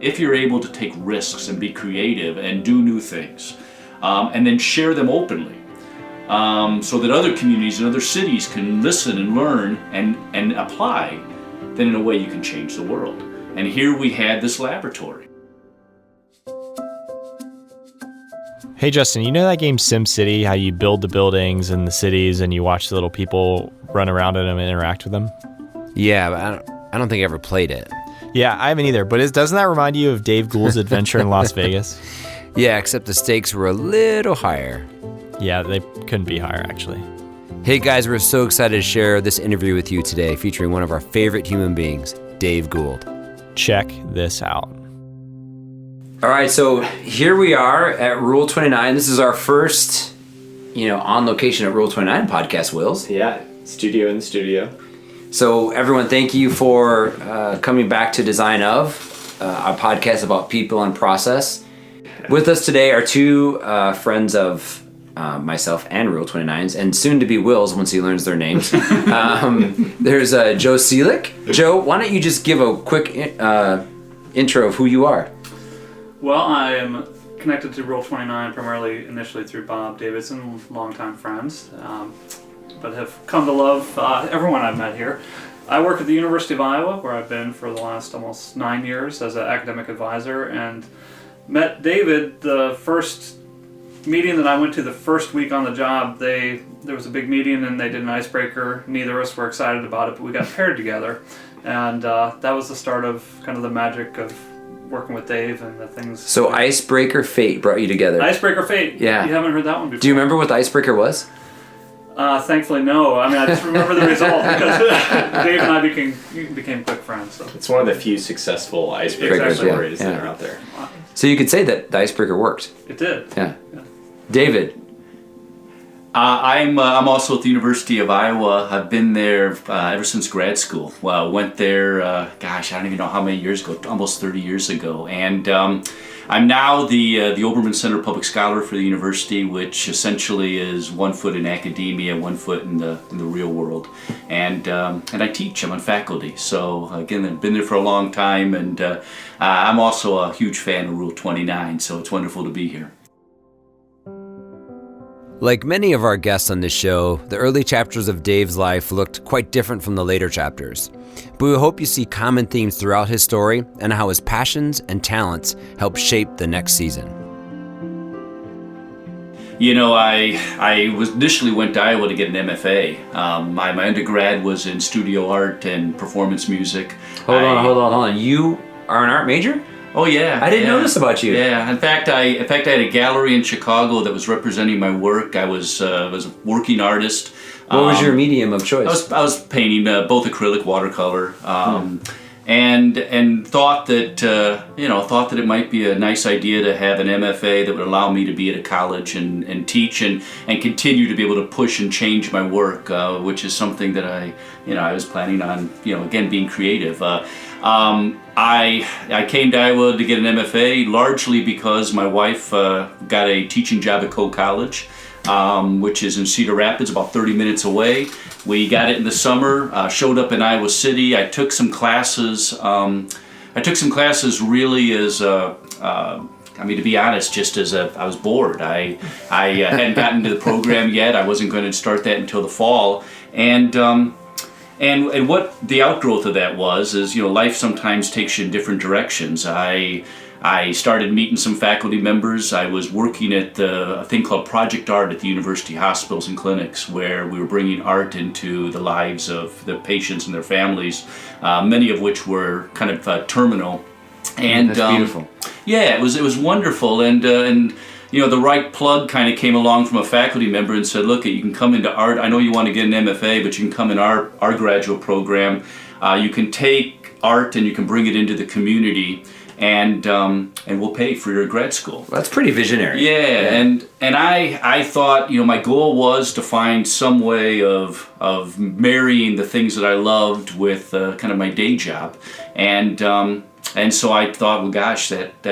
if you're able to take risks and be creative and do new things, and then share them openly, so that other communities and other cities can listen and learn and apply, then in a way you can change the world. And here we had this laboratory. Hey Justin, you know that game SimCity, how you build the buildings and the cities and you watch the little people run around in them and interact with them? Yeah, but I don't think I ever played it. Yeah, I haven't either, but doesn't that remind you of Dave Gould's adventure in Las Vegas? Yeah, except the stakes were a little higher. Yeah, they couldn't be higher, actually. Hey guys, we're so excited to share this interview with you today, featuring one of our favorite human beings, Dave Gould. Check this out. All right, so here we are at Rule 29. This is our first, on location at Rule 29 podcast, Wills. Yeah, studio in the studio. So everyone, thank you for coming back to Design Of, a podcast about people and process. With us today are two friends of myself and Rule 29's, and soon to be Will's once he learns their names. There's Joe Hsieh. Joe, why don't you just give a quick intro of who you are? Well, I am connected to Rule 29 primarily initially through Bob Davidson, longtime friends, but have come to love everyone I've met here. I work at the University of Iowa, where I've been for the last almost 9 years as an academic advisor, and met David the first meeting that I went to the first week on the job. There was a big meeting and they did an icebreaker. Neither of us were excited about it, but we got paired together, and that was the start of kind of the magic of working with Dave and the things. So Icebreaker Fate brought you together. Icebreaker Fate. Yeah. You haven't heard that one before. Do you remember what the icebreaker was? Thankfully, no. I mean, I just remember the result because Dave and I became quick friends. So. It's one of the few successful icebreaker stories that are out there. So you could say that the icebreaker worked. It did. Yeah. David. I'm also at the University of Iowa. I've been there ever since grad school. Went there, I don't even know how many years ago, almost 30 years ago. And I'm now the Obermann Public Scholar for the university, which essentially is 1 foot in academia, 1 foot in the real world. And I teach. I'm on faculty. So again, I've been there for a long time, and I'm also a huge fan of Rule 29. So it's wonderful to be here. Like many of our guests on this show, the early chapters of Dave's life looked quite different from the later chapters. But we hope you see common themes throughout his story and how his passions and talents help shape the next season. I initially went to Iowa to get an MFA. My undergrad was in studio art and performance music. Hold on. You are an art major? Oh yeah, I didn't know this about you. Yeah, in fact, I had a gallery in Chicago that was representing my work. I was a working artist. What was your medium of choice? I was painting both acrylic, watercolor, and thought that it might be a nice idea to have an MFA that would allow me to be at a college and teach and continue to be able to push and change my work, which is something that I was planning on, again, being creative. I came to Iowa to get an MFA largely because my wife got a teaching job at Cole College, which is in Cedar Rapids, about 30 minutes away. We got it in the summer, showed up in Iowa City. I took some classes. Really as to be honest, just as I was bored. I hadn't gotten into the program yet. I wasn't going to start that until the fall. And what the outgrowth of that is life sometimes takes you in different directions. I started meeting some faculty members. I was working at a thing called Project Art at the university hospitals and clinics, where we were bringing art into the lives of the patients and their families, many of which were kind of terminal. And that's beautiful. Yeah, it was wonderful, and the right plug kind of came along from a faculty member and said, look, you can come into art. I know you want to get an MFA, but you can come in our graduate program. You can take art and you can bring it into the community, and we'll pay for your grad school. Well, that's pretty visionary. Yeah. And I thought, my goal was to find some way of marrying the things that I loved with kind of my day job. And so I thought, well, gosh, that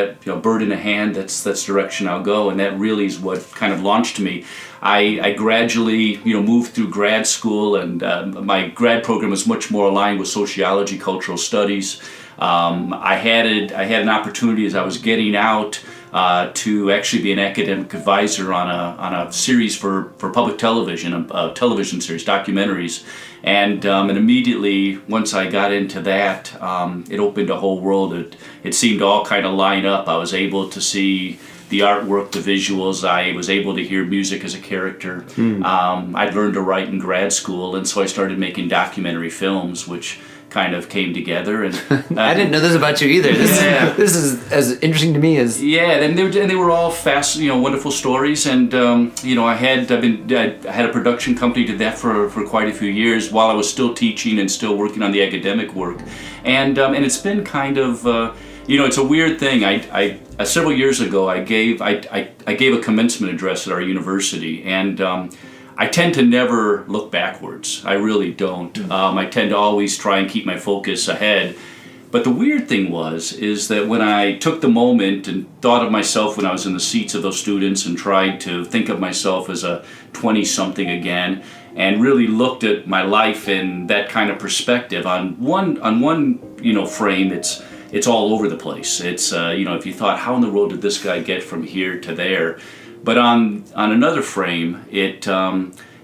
bird in a hand, that's the direction I'll go, and that really is what kind of launched me. I gradually, moved through grad school, and my grad program was much more aligned with sociology, cultural studies. I had an opportunity as I was getting out to actually be an academic advisor on a series for public television, a television series, documentaries, and immediately once I got into that, it opened a whole world. It seemed to all kind of line up. I was able to see the artwork, the visuals. I was able to hear music as a character. I'd learned to write in grad school, and so I started making documentary films, which kind of came together. And I didn't know this about you either. This is as interesting to me as and they were all fast, wonderful stories. And I had a production company, did that for quite a few years while I was still teaching and still working on the academic work. And it's been kind of it's a weird thing. I several years ago I gave a commencement address at our university, and I tend to never look backwards. I really don't. I tend to always try and keep my focus ahead. But the weird thing is that when I took the moment and thought of myself when I was in the seats of those students and tried to think of myself as a 20-something again, and really looked at my life in that kind of perspective, on one frame, it's all over the place. It's if you thought, how in the world did this guy get from here to there? But on another frame, it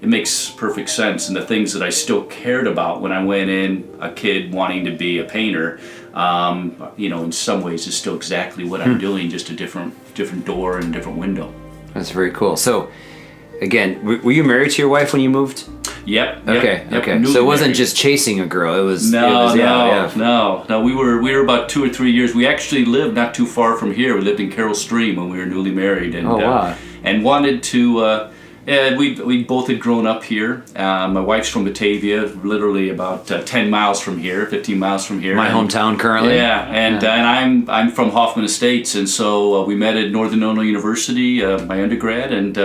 makes perfect sense. And the things that I still cared about when I went in, a kid wanting to be a painter, in some ways is still exactly what I'm doing, just a different door and different window. That's very cool. So, again, were you married to your wife when you moved? Yep. Okay. So it wasn't just chasing a girl. It was No. We were about 2 or 3 years. We actually lived not too far from here. We lived in Carroll Stream when we were newly married, and and wanted to. We both had grown up here. My wife's from Batavia, literally about 10 miles from here, 15 miles from here. My hometown currently. Yeah, and I'm from Hoffman Estates, and so we met at Northern Illinois University, my undergrad, and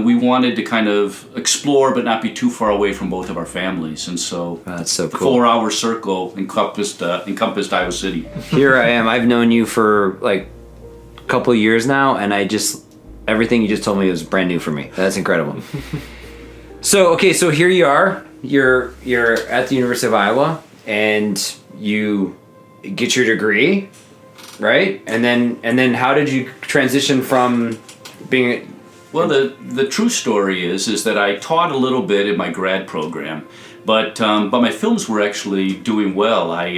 we wanted to kind of explore but not be too far away from both of our families, and so that's so cool. 4-hour circle encompassed Iowa City. Here I am. I've known you for like a couple of years now, and everything you just told me was brand new for me. That's incredible. So here you are. You're at the University of Iowa, and you get your degree, right? And then how did you transition from being? Well, the true story is that I taught a little bit in my grad program, but my films were actually doing well. I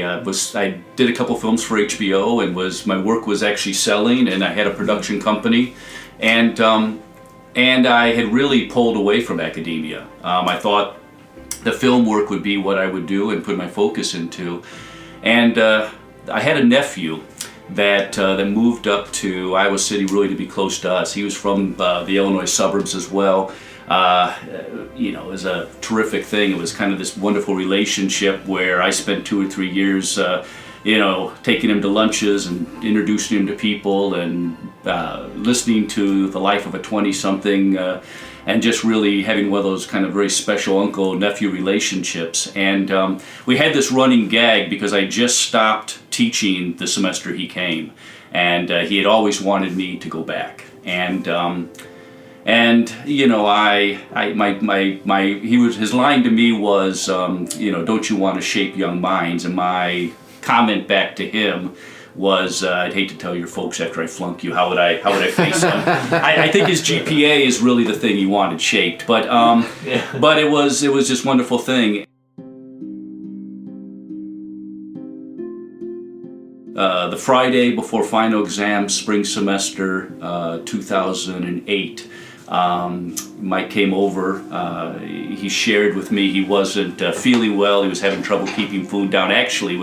did a couple films for HBO, and my work was actually selling, and I had a production company, and I had really pulled away from academia. I thought the film work would be what I would do and put my focus into, and I had a nephew that moved up to Iowa City really to be close to us. He was from the Illinois suburbs as well. It was a terrific thing. It was kind of this wonderful relationship where I spent 2 or 3 years, taking him to lunches and introducing him to people and listening to the life of a 20-something and just really having one of those kind of very special uncle-nephew relationships. And we had this running gag because I just stopped teaching the semester he came, and he had always wanted me to go back. And his line to me was, don't you want to shape young minds? And my comment back to him was, I'd hate to tell your folks after I flunk you, how would I face them? I think his GPA is really the thing he wanted shaped, but it was just wonderful thing. The Friday before final exam, spring semester 2008, Mike came over. He shared with me he wasn't feeling well. He was having trouble keeping food down. Actually,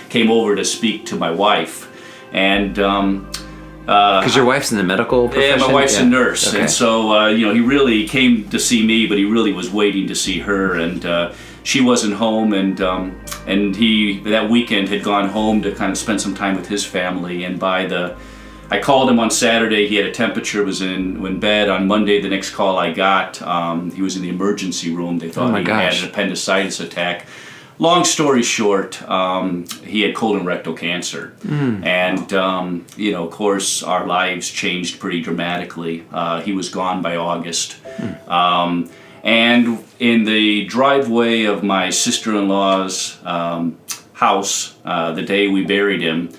came over to speak to my wife, and because your wife's in the medical profession? Yeah, my wife's a nurse, okay. And so he really came to see me, but he really was waiting to see her, and she wasn't home, and he that weekend had gone home to kind of spend some time with his family, and I called him on Saturday. He had a temperature, was in bed. On Monday, the next call I got, he was in the emergency room. They thought he had an appendicitis attack. long story short, he had colon rectal cancer. And, of course, our lives changed pretty dramatically. He was gone by August. And in the driveway of my sister-in-law's house, the day we buried him,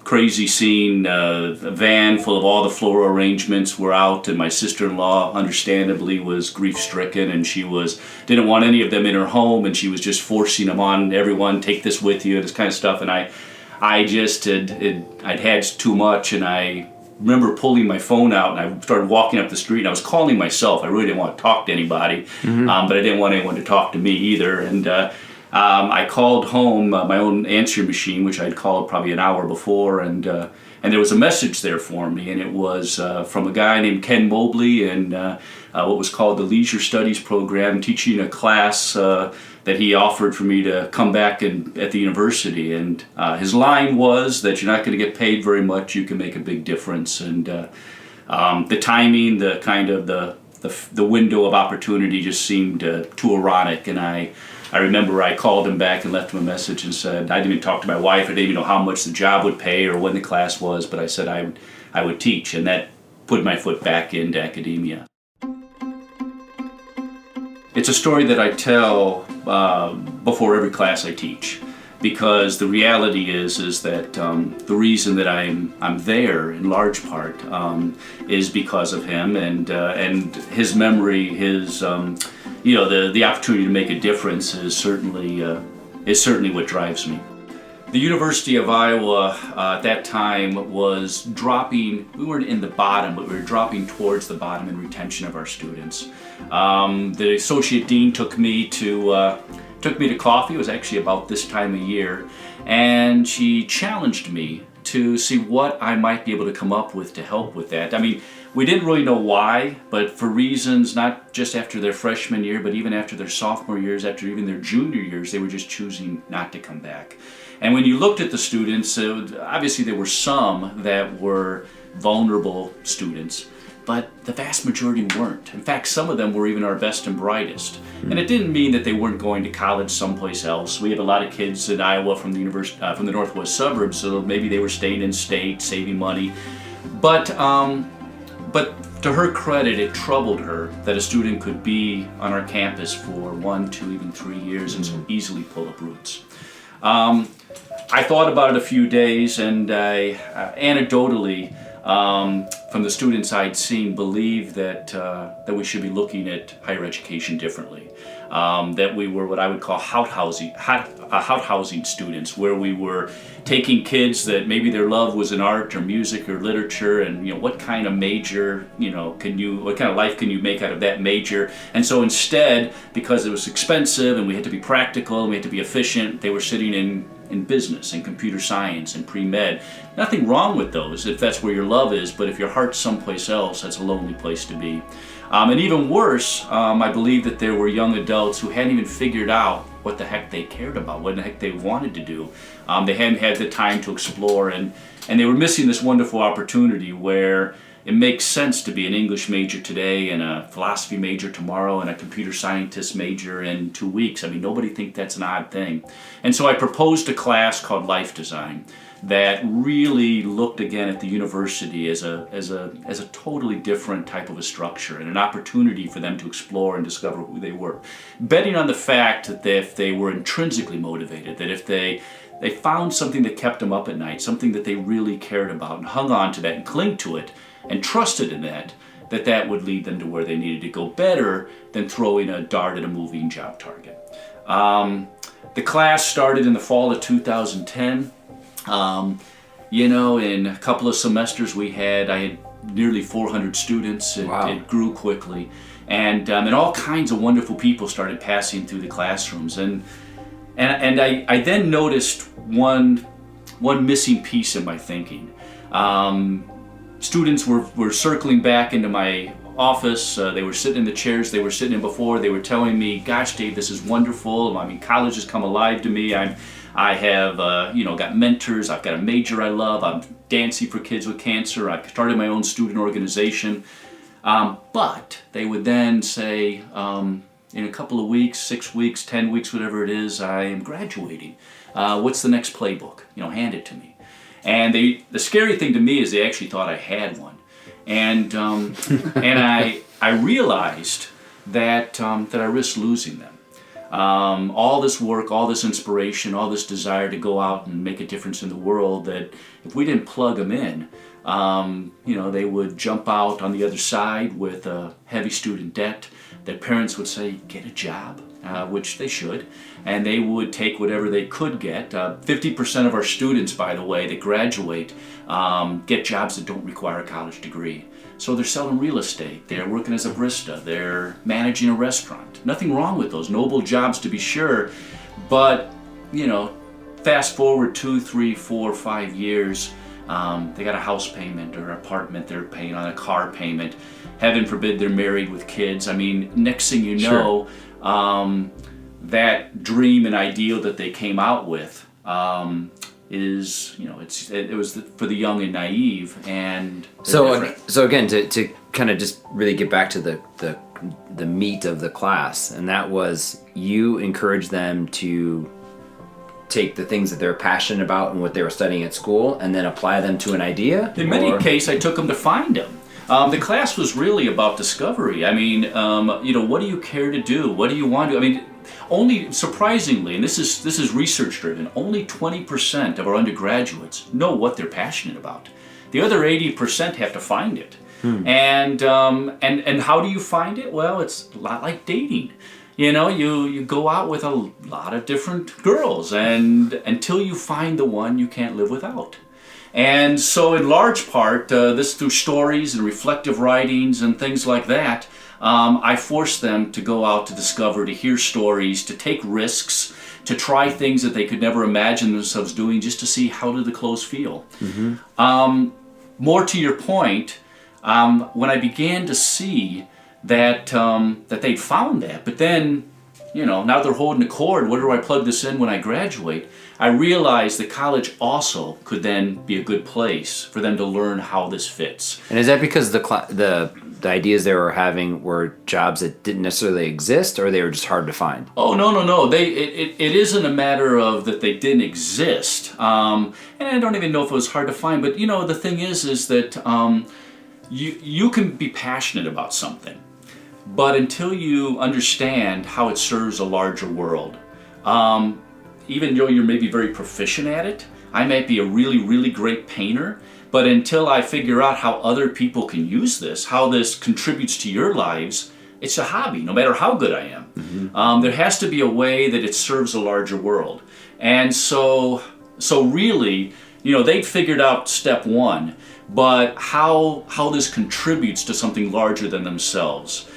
crazy scene, a van full of all the floral arrangements were out, and my sister-in-law understandably was grief-stricken, and she didn't want any of them in her home, and she was just forcing them on everyone, take this with you, this kind of stuff. And I'd had too much, and I remember pulling my phone out, and I started walking up the street, and I was calling myself. I really didn't want to talk to anybody, but I didn't want anyone to talk to me either. And I called home my own answering machine, which I'd called probably an hour before, and there was a message there for me, and it was from a guy named Ken Mobley in what was called the Leisure Studies program, teaching a class that he offered for me to come back at the university. And his line was that you're not going to get paid very much, you can make a big difference. And the timing, the kind of the window of opportunity just seemed too ironic. And I remember I called him back and left him a message and said, I didn't even talk to my wife, I didn't even know how much the job would pay or when the class was, but I said I would teach, and that put my foot back into academia. It's a story that I tell before every class I teach, because the reality is that the reason that I'm there in large part is because of him and his memory, his the opportunity to make a difference is certainly what drives me. The University of Iowa at that time was dropping. We weren't in the bottom, but we were dropping towards the bottom in retention of our students. The associate dean took me to coffee. It was actually about this time of year, and she challenged me to see what I might be able to come up with to help with that. I mean, we didn't really know why, but for reasons not just after their freshman year, but even after their sophomore years, after even their junior years, they were just choosing not to come back. And when you looked at the students, obviously there were some that were vulnerable students, but the vast majority weren't. In fact, some of them were even our best and brightest. And it didn't mean that they weren't going to college someplace else. We have a lot of kids in Iowa from the northwest suburbs, so maybe they were staying in state, saving money. But to her credit, it troubled her that a student could be on our campus for 1, 2, even 3 years and so easily pull up roots. I thought about it a few days, and I anecdotally, from the students I'd seen, believed that we should be looking at higher education differently. That we were what I would call house-housing students, where we were taking kids that maybe their love was in art or music or literature, and what kind of major, what kind of life can you make out of that major? And so instead, because it was expensive and we had to be practical and we had to be efficient, they were sitting in business and computer science and pre-med. Nothing wrong with those if that's where your love is, but if your heart's someplace else, that's a lonely place to be. And even worse, I believe that there were young adults who hadn't even figured out what the heck they cared about, what the heck they wanted to do. They hadn't had the time to explore, and they were missing this wonderful opportunity where it makes sense to be an English major today and a philosophy major tomorrow and a computer scientist major in 2 weeks. I mean, nobody thinks that's an odd thing. And so I proposed a class called Life Design that really looked again at the university as a totally different type of a structure and an opportunity for them to explore and discover who they were, betting on the fact that if they were intrinsically motivated, that if they found something that kept them up at night, something that they really cared about and hung on to that and clung to it and trusted in that would lead them to where they needed to go better than throwing a dart at a moving job target. The class started in the fall of 2010. In a couple of semesters I had nearly 400 students. It grew quickly. And all kinds of wonderful people started passing through the classrooms. And I then noticed one missing piece in my thinking. Students were circling back into my office. They were sitting in the chairs they were sitting in before. They were telling me, "Gosh, Dave, this is wonderful. I mean, college has come alive to me. I have got mentors. I've got a major I love. I'm dancing for kids with cancer. I've started my own student organization." But they would then say, in a couple of weeks, 6 weeks, 10 weeks, whatever it is, I am graduating. What's the next playbook? Hand it to me. And the scary thing to me is they actually thought I had one. And I realized that I risked losing them. All this work, all this inspiration, all this desire to go out and make a difference in the world, that if we didn't plug them in, they would jump out on the other side with a heavy student debt. Their parents would say, get a job, which they should, and they would take whatever they could get. 50% of our students, by the way, that graduate get jobs that don't require a college degree. So they're selling real estate, they're working as a barista, they're managing a restaurant. Nothing wrong with those, noble jobs to be sure, but fast forward 2, 3, 4, 5 years, they got a house payment or an apartment they're paying on, a car payment. Heaven forbid they're married with kids. Next thing you know, that dream and ideal that they came out with is, it was for the young and naive. And so again, to kind of just really get back to the meat of the class, and that was, you encourage them to take the things that they're passionate about and what they were studying at school and then apply them to an idea? In many cases, I took them to find them. The class was really about discovery. What do you care to do? What do you want to do? Only, surprisingly, and this is research driven, only 20% of our undergraduates know what they're passionate about. The other 80% have to find it. And how do you find it? Well, it's a lot like dating. You go out with a lot of different girls, and until you find the one you can't live without. And so in large part, this through stories and reflective writings and things like that, I forced them to go out to discover, to hear stories, to take risks, to try things that they could never imagine themselves doing, just to see how do the clothes feel. More to your point, when I began to see that they'd found that, but then, now they're holding a cord, where do I plug this in when I graduate? I realized that college also could then be a good place for them to learn how this fits. And is that because the ideas they were having were jobs that didn't necessarily exist, or they were just hard to find? Oh, no. It isn't a matter of that they didn't exist. And I don't even know if it was hard to find, but the thing is that you can be passionate about something, but until you understand how it serves a larger world, even though you're maybe very proficient at it, I might be a really, really great painter, but until I figure out how other people can use this, how this contributes to your lives, it's a hobby, no matter how good I am. There has to be a way that it serves a larger world. And so really, they'd figured out step one, but how this contributes to something larger than themselves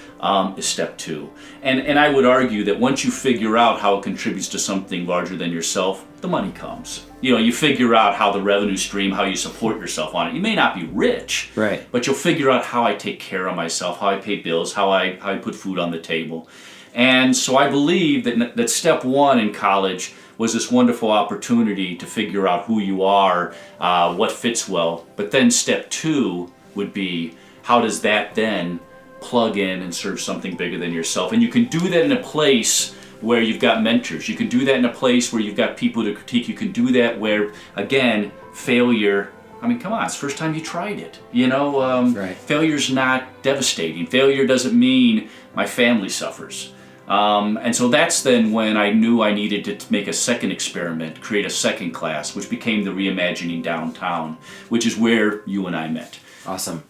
is step two. And I would argue that once you figure out how it contributes to something larger than yourself, the money comes. You figure out how the revenue stream, how you support yourself on it. You may not be rich, right, but you'll figure out how I take care of myself, how I pay bills, how I put food on the table. And so I believe that step one in college was this wonderful opportunity to figure out who you are, what fits well. But then step two would be, how does that then plug in and serve something bigger than yourself? And you can do that in a place where you've got mentors. You can do that in a place where you've got people to critique. You can do that where, again, failure, come on, it's the first time you tried it. Right. Failure's not devastating. Failure doesn't mean my family suffers. And so that's then when I knew I needed to make a second experiment, create a second class, which became the Reimagining Downtown, which is where you and I met. Awesome.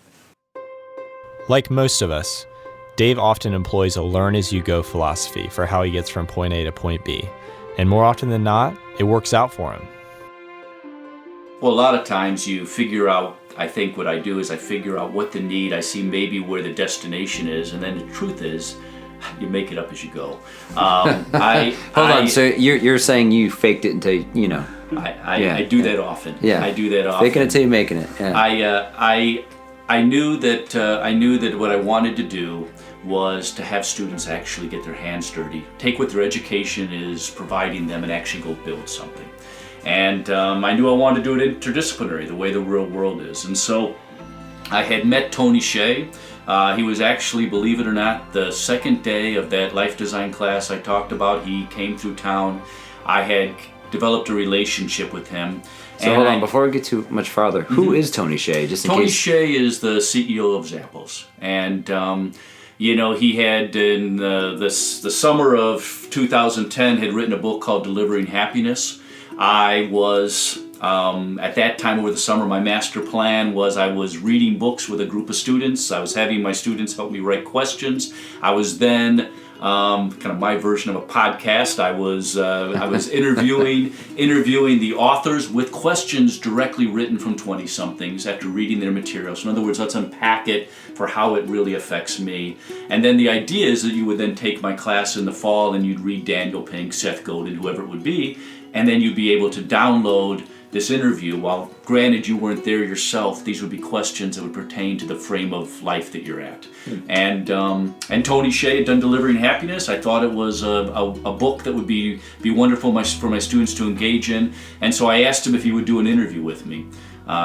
Like most of us, Dave often employs a learn-as-you-go philosophy for how he gets from point A to point B. And more often than not, it works out for him. Well, a lot of times you figure out, I think what I do is I figure out what the need, I see maybe where the destination is, and then the truth is, you make it up as you go. Hold on, so you're saying you faked it until, I do that often. Yeah. I do that often. Faking it till you're making it. Yeah. I knew that what I wanted to do was to have students actually get their hands dirty, take what their education is providing them and actually go build something. And I knew I wanted to do it interdisciplinary, the way the real world is. And so I had met Tony Hsieh. He was actually, believe it or not, the second day of that life design class I talked about. He came through town. I had developed a relationship with him. So hold on, before we get too much farther, who is Tony Hsieh? Just in Tony case. Hsieh is the CEO of Zappos. And, he had in the summer of 2010 had written a book called Delivering Happiness. I was, at that time over the summer, my master plan was I was reading books with a group of students. I was having my students help me write questions. I was then, kind of my version of a podcast, I was interviewing the authors with questions directly written from 20-somethings after reading their material. So in other words, let's unpack it for how it really affects me. And then the idea is that you would then take my class in the fall and you'd read Daniel Pink, Seth Godin, whoever it would be, and then you'd be able to download this interview. While granted you weren't there yourself, these would be questions that would pertain to the frame of life that you're at. And Tony Hsieh had done Delivering Happiness. I thought it was a book that would be wonderful for my students to engage in. And so I asked him if he would do an interview with me.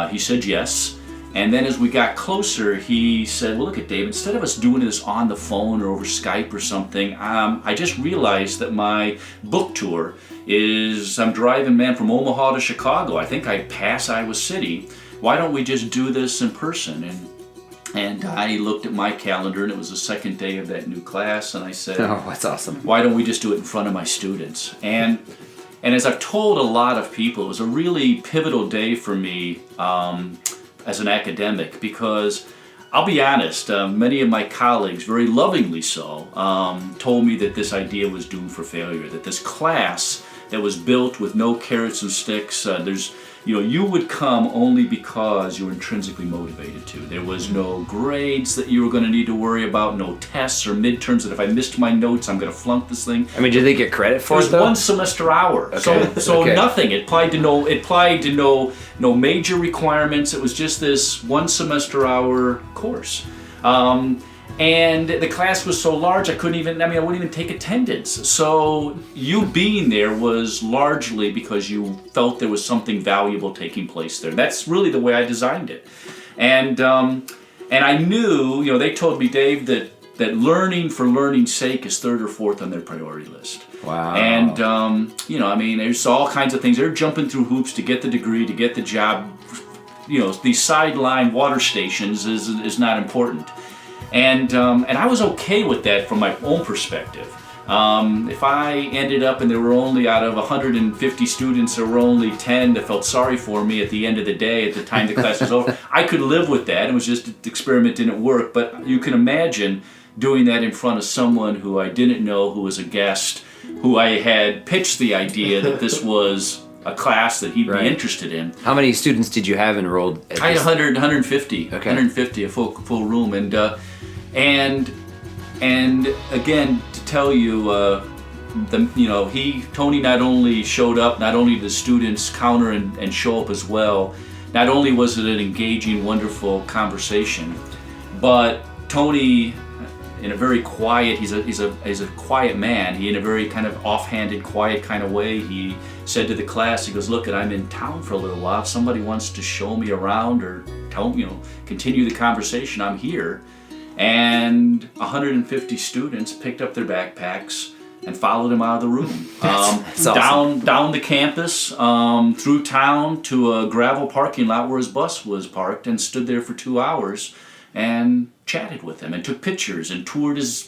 He said yes. And then as we got closer, he said, well, look at Dave, instead of us doing this on the phone or over Skype or something, I just realized that my book tour is, I'm driving, man, from Omaha to Chicago. I think I pass Iowa City. Why don't we just do this in person? And I looked at my calendar, and it was the second day of that new class, and I said, oh, that's awesome. Why don't we just do it in front of my students? And as I've told a lot of people, it was a really pivotal day for me as an academic, because I'll be honest, many of my colleagues, very lovingly so, told me that this idea was doomed for failure, that this class that was built with no carrots and sticks, you would come only because you were intrinsically motivated to. There was no grades that you were going to need to worry about, no tests or midterms that if I missed my notes, I'm going to flunk this thing. I mean, did they get credit for it? It was though? one semester hour, so Okay. nothing. It applied to no major requirements. It was just this one semester hour course. And the class was so large, I wouldn't even take attendance. So you being there was largely because you felt there was something valuable taking place there. That's really the way I designed it. And I knew, they told me, Dave, that learning for learning's sake is third or fourth on their priority list. Wow. And, there's all kinds of things. They're jumping through hoops to get the degree, to get the job. These sideline water stations is not important. And I was okay with that from my own perspective. If I ended up and there were only, out of 150 students, there were only 10 that felt sorry for me at the end of the day, at the time the class was over, I could live with that. It was just the experiment didn't work. But you can imagine doing that in front of someone who I didn't know, who was a guest, who I had pitched the idea that this was a class that he'd be interested in. How many students did you have enrolled? I had 150. Okay. 150, a full room, and again, to tell you, Tony not only showed up, not only did the students counter and show up as well. Not only was it an engaging, wonderful conversation, but Tony, in a very quiet, he's a quiet man. He, in a very kind of offhanded, quiet kind of way, he said to the class, he goes, look, I'm in town for a little while. If somebody wants to show me around or continue the conversation, I'm here. And 150 students picked up their backpacks and followed him out of the room. That's awesome. Down the campus, through town to a gravel parking lot where his bus was parked, and stood there for 2 hours and chatted with him and took pictures and toured his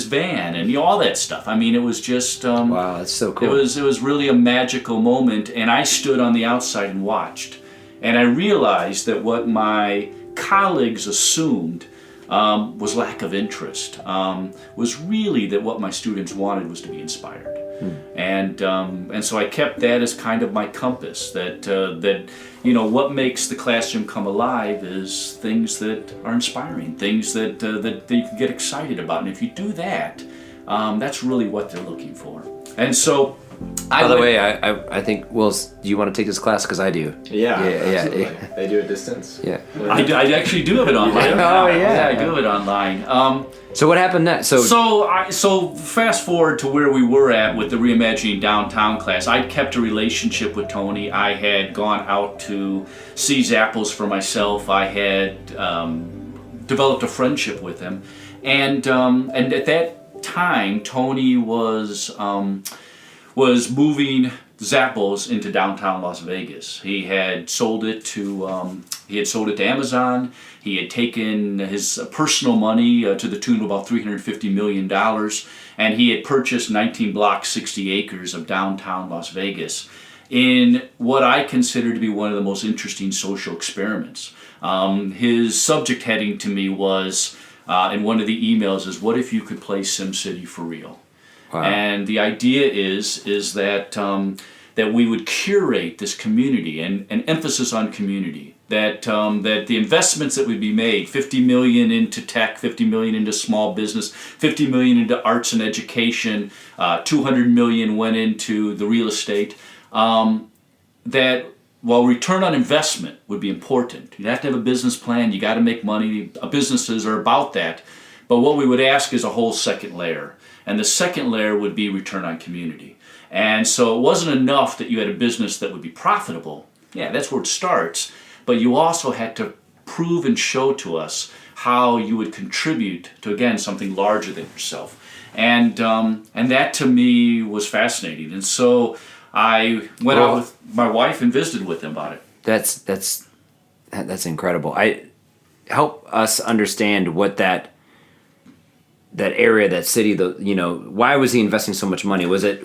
van and all that stuff. I mean, it was just wow, that's so cool. It was really a magical moment, and I stood on the outside and watched, and I realized that what my colleagues assumed was lack of interest, was really that what my students wanted was to be inspired. And so I kept that as kind of my compass, that what makes the classroom come alive is things that are inspiring, things that you can get excited about. And if you do that, that's really what they're looking for. And so By the way, I think, Will, do you want to take this class? Because I do. Yeah, absolutely. Yeah. They do it distance. Yeah. I actually do have it online. I do have it online. So what happened next? So fast forward to where we were at with the Reimagining Downtown class. I'd kept a relationship with Tony. I had gone out to see Zappos for myself. I had developed a friendship with him, and at that time, Tony was moving Zappos into downtown Las Vegas. He had sold it to Amazon. He had taken his personal money to the tune of about $350 million, and he had purchased 19 blocks, 60 acres of downtown Las Vegas in what I consider to be one of the most interesting social experiments. His subject heading to me was, in one of the emails, is, what if you could play SimCity for real? Wow. And the idea is that that we would curate this community, and an emphasis on community. That the investments that would be made, $50 million into tech, $50 million into small business, $50 million into arts and education, $200 million went into the real estate. That while return on investment would be important, you have to have a business plan. You got to make money. Businesses are about that. But what we would ask is a whole second layer. And the second layer would be return on community. And so it wasn't enough that you had a business that would be profitable. Yeah, that's where it starts. But you also had to prove and show to us how you would contribute to, again, something larger than yourself. And that to me was fascinating. And so I went out with my wife and visited with him about it. That's incredible. Help us understand what that area, that city, why was he investing so much money? Was it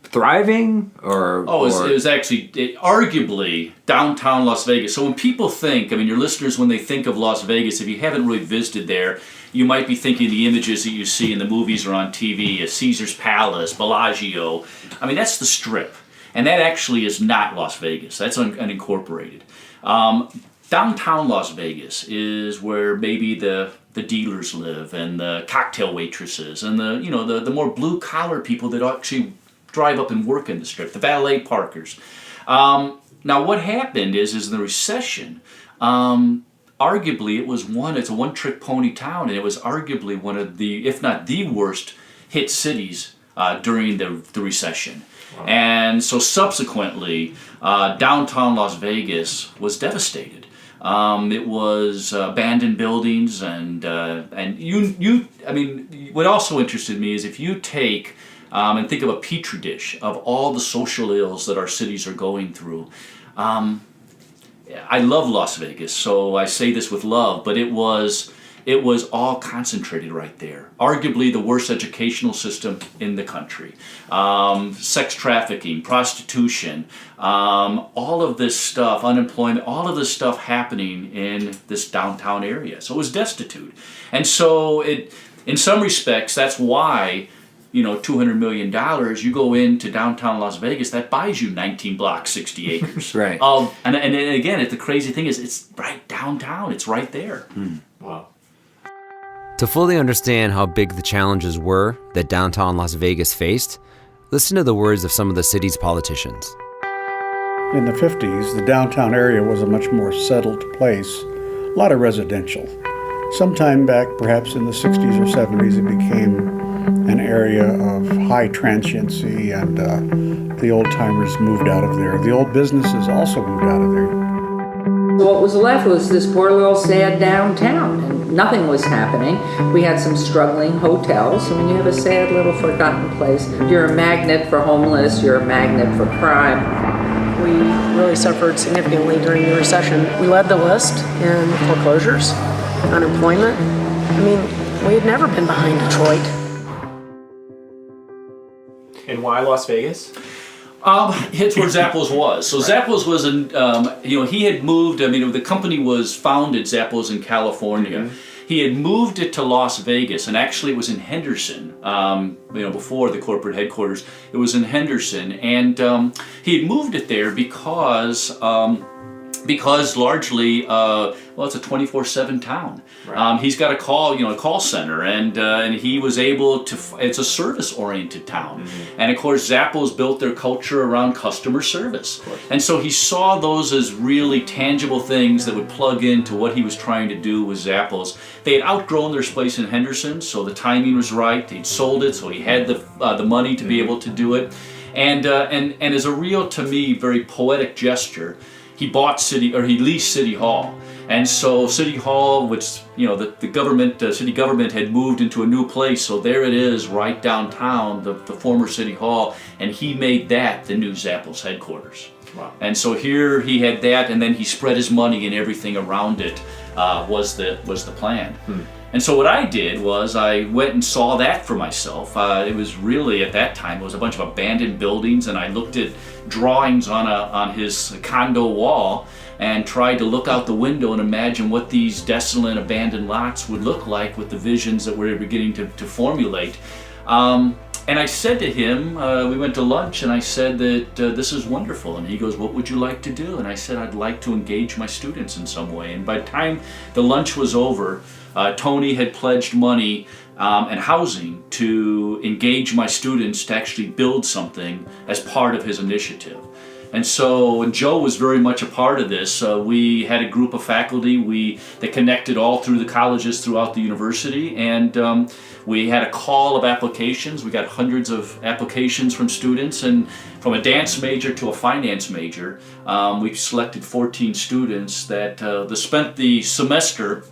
thriving or? Oh, it was actually arguably downtown Las Vegas. So when people think, your listeners, when they think of Las Vegas, if you haven't really visited there, you might be thinking the images that you see in the movies or on TV, Caesar's Palace, Bellagio. That's the Strip. And that actually is not Las Vegas. That's unincorporated. Downtown Las Vegas is where maybe the dealers live, and the cocktail waitresses, and the more blue collar people that actually drive up and work in the Strip, the valet parkers. Now what happened is in the recession, arguably it's a one-trick pony town, and it was arguably one of the, if not the worst hit cities during the recession. Wow. And so subsequently, downtown Las Vegas was devastated. It was abandoned buildings, and what also interested me is if you take and think of a petri dish of all the social ills that our cities are going through. I love Las Vegas, so I say this with love, but it was all concentrated right there. Arguably the worst educational system in the country. Sex trafficking, prostitution, all of this stuff, unemployment, all of this stuff happening in this downtown area. So it was destitute. And so in some respects, that's why, $200 million, you go into downtown Las Vegas, that buys you 19 blocks, 60 acres. Right. And again, the crazy thing is it's right downtown. It's right there. Wow. To fully understand how big the challenges were that downtown Las Vegas faced, listen to the words of some of the city's politicians. In the 50s, the downtown area was a much more settled place, a lot of residential. Sometime back, perhaps in the 60s or 70s, it became an area of high transiency, and the old-timers moved out of there. The old businesses also moved out of there. What was left was this poor little sad downtown, and nothing was happening. We had some struggling hotels, and when you have a sad little forgotten place, you're a magnet for homeless, you're a magnet for crime. We really suffered significantly during the recession. We led the list in foreclosures, unemployment. We had never been behind Detroit. And why Las Vegas? It's where Zappos was. So Zappos was he had moved, the company was founded, Zappos, in California. Mm-hmm. He had moved it to Las Vegas, and actually it was in Henderson, before the corporate headquarters. It was in Henderson, and he had moved it there because because largely, it's a 24/7 town. Right. He's got a call center, and he was able to. It's a service-oriented town, and of course, Zappos built their culture around customer service, and so he saw those as really tangible things that would plug into what he was trying to do with Zappos. They had outgrown their space in Henderson, so the timing was right. They'd sold it, so he had the money to be able to do it, and as a real, to me, very poetic gesture. He leased City Hall, and so City Hall, which the city government had moved into a new place, so there it is, right downtown, the former City Hall, and he made that the new Zappos headquarters. Wow. And so here he had that, and then he spread his money and everything around it was the plan. And so what I did was I went and saw that for myself. It was really, at that time, it was a bunch of abandoned buildings, and I looked at drawings on his condo wall and tried to look out the window and imagine what these desolate, abandoned lots would look like with the visions that we were beginning to formulate. And I said to him, we went to lunch, and I said that this is wonderful. And he goes, "What would you like to do?" And I said, "I'd like to engage my students in some way." And by the time the lunch was over, Tony had pledged money and housing to engage my students to actually build something as part of his initiative. And so Joe was very much a part of this. We had a group of faculty that connected all through the colleges throughout the university, and we had a call of applications. We got hundreds of applications from students, and from a dance major to a finance major, we selected 14 students that spent the semester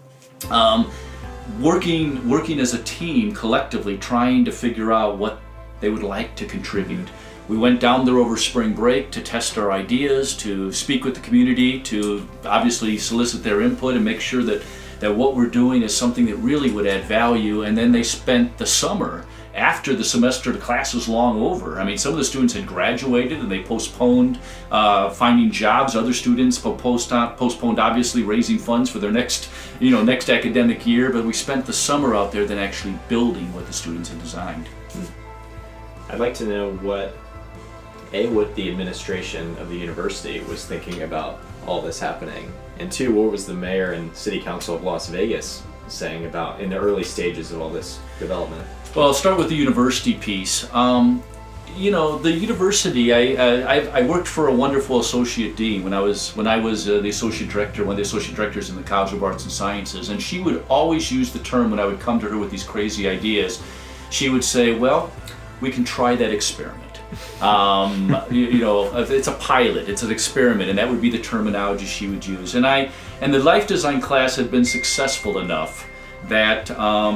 working as a team collectively, trying to figure out what they would like to contribute. We went down there over spring break to test our ideas, to speak with the community, to obviously solicit their input and make sure that what we're doing is something that really would add value. And then they spent the summer, after the semester, the class was long over. I mean, some of the students had graduated and they postponed finding jobs. Other students postponed obviously raising funds for their next academic year. But we spent the summer out there then actually building what the students had designed. I'd like to know what the administration of the university was thinking about all this happening, and two, what was the mayor and city council of Las Vegas saying about in the early stages of all this development? Well, I'll start with the university piece. The university, I worked for a wonderful associate dean when I was the associate director, one of the associate directors in the College of Arts and Sciences, and she would always use the term when I would come to her with these crazy ideas. She would say, "Well, we can try that experiment." It's a pilot, it's an experiment, and that would be the terminology she would use. And the life design class had been successful enough that I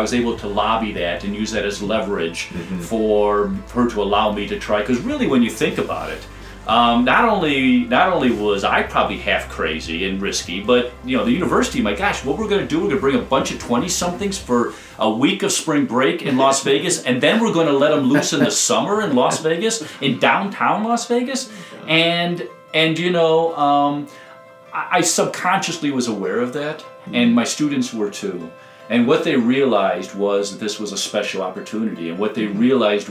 was able to lobby that and use that as leverage for her to allow me to try. Because really, when you think about it, not only was I probably half crazy and risky, but the university, my gosh, what we're going to do, we're going to bring a bunch of 20-somethings for a week of spring break in Las Vegas, and then we're going to let them loose in the summer in Las Vegas, in downtown Las Vegas, and I subconsciously was aware of that, and my students were too. And what they realized was that this was a special opportunity, and what they realized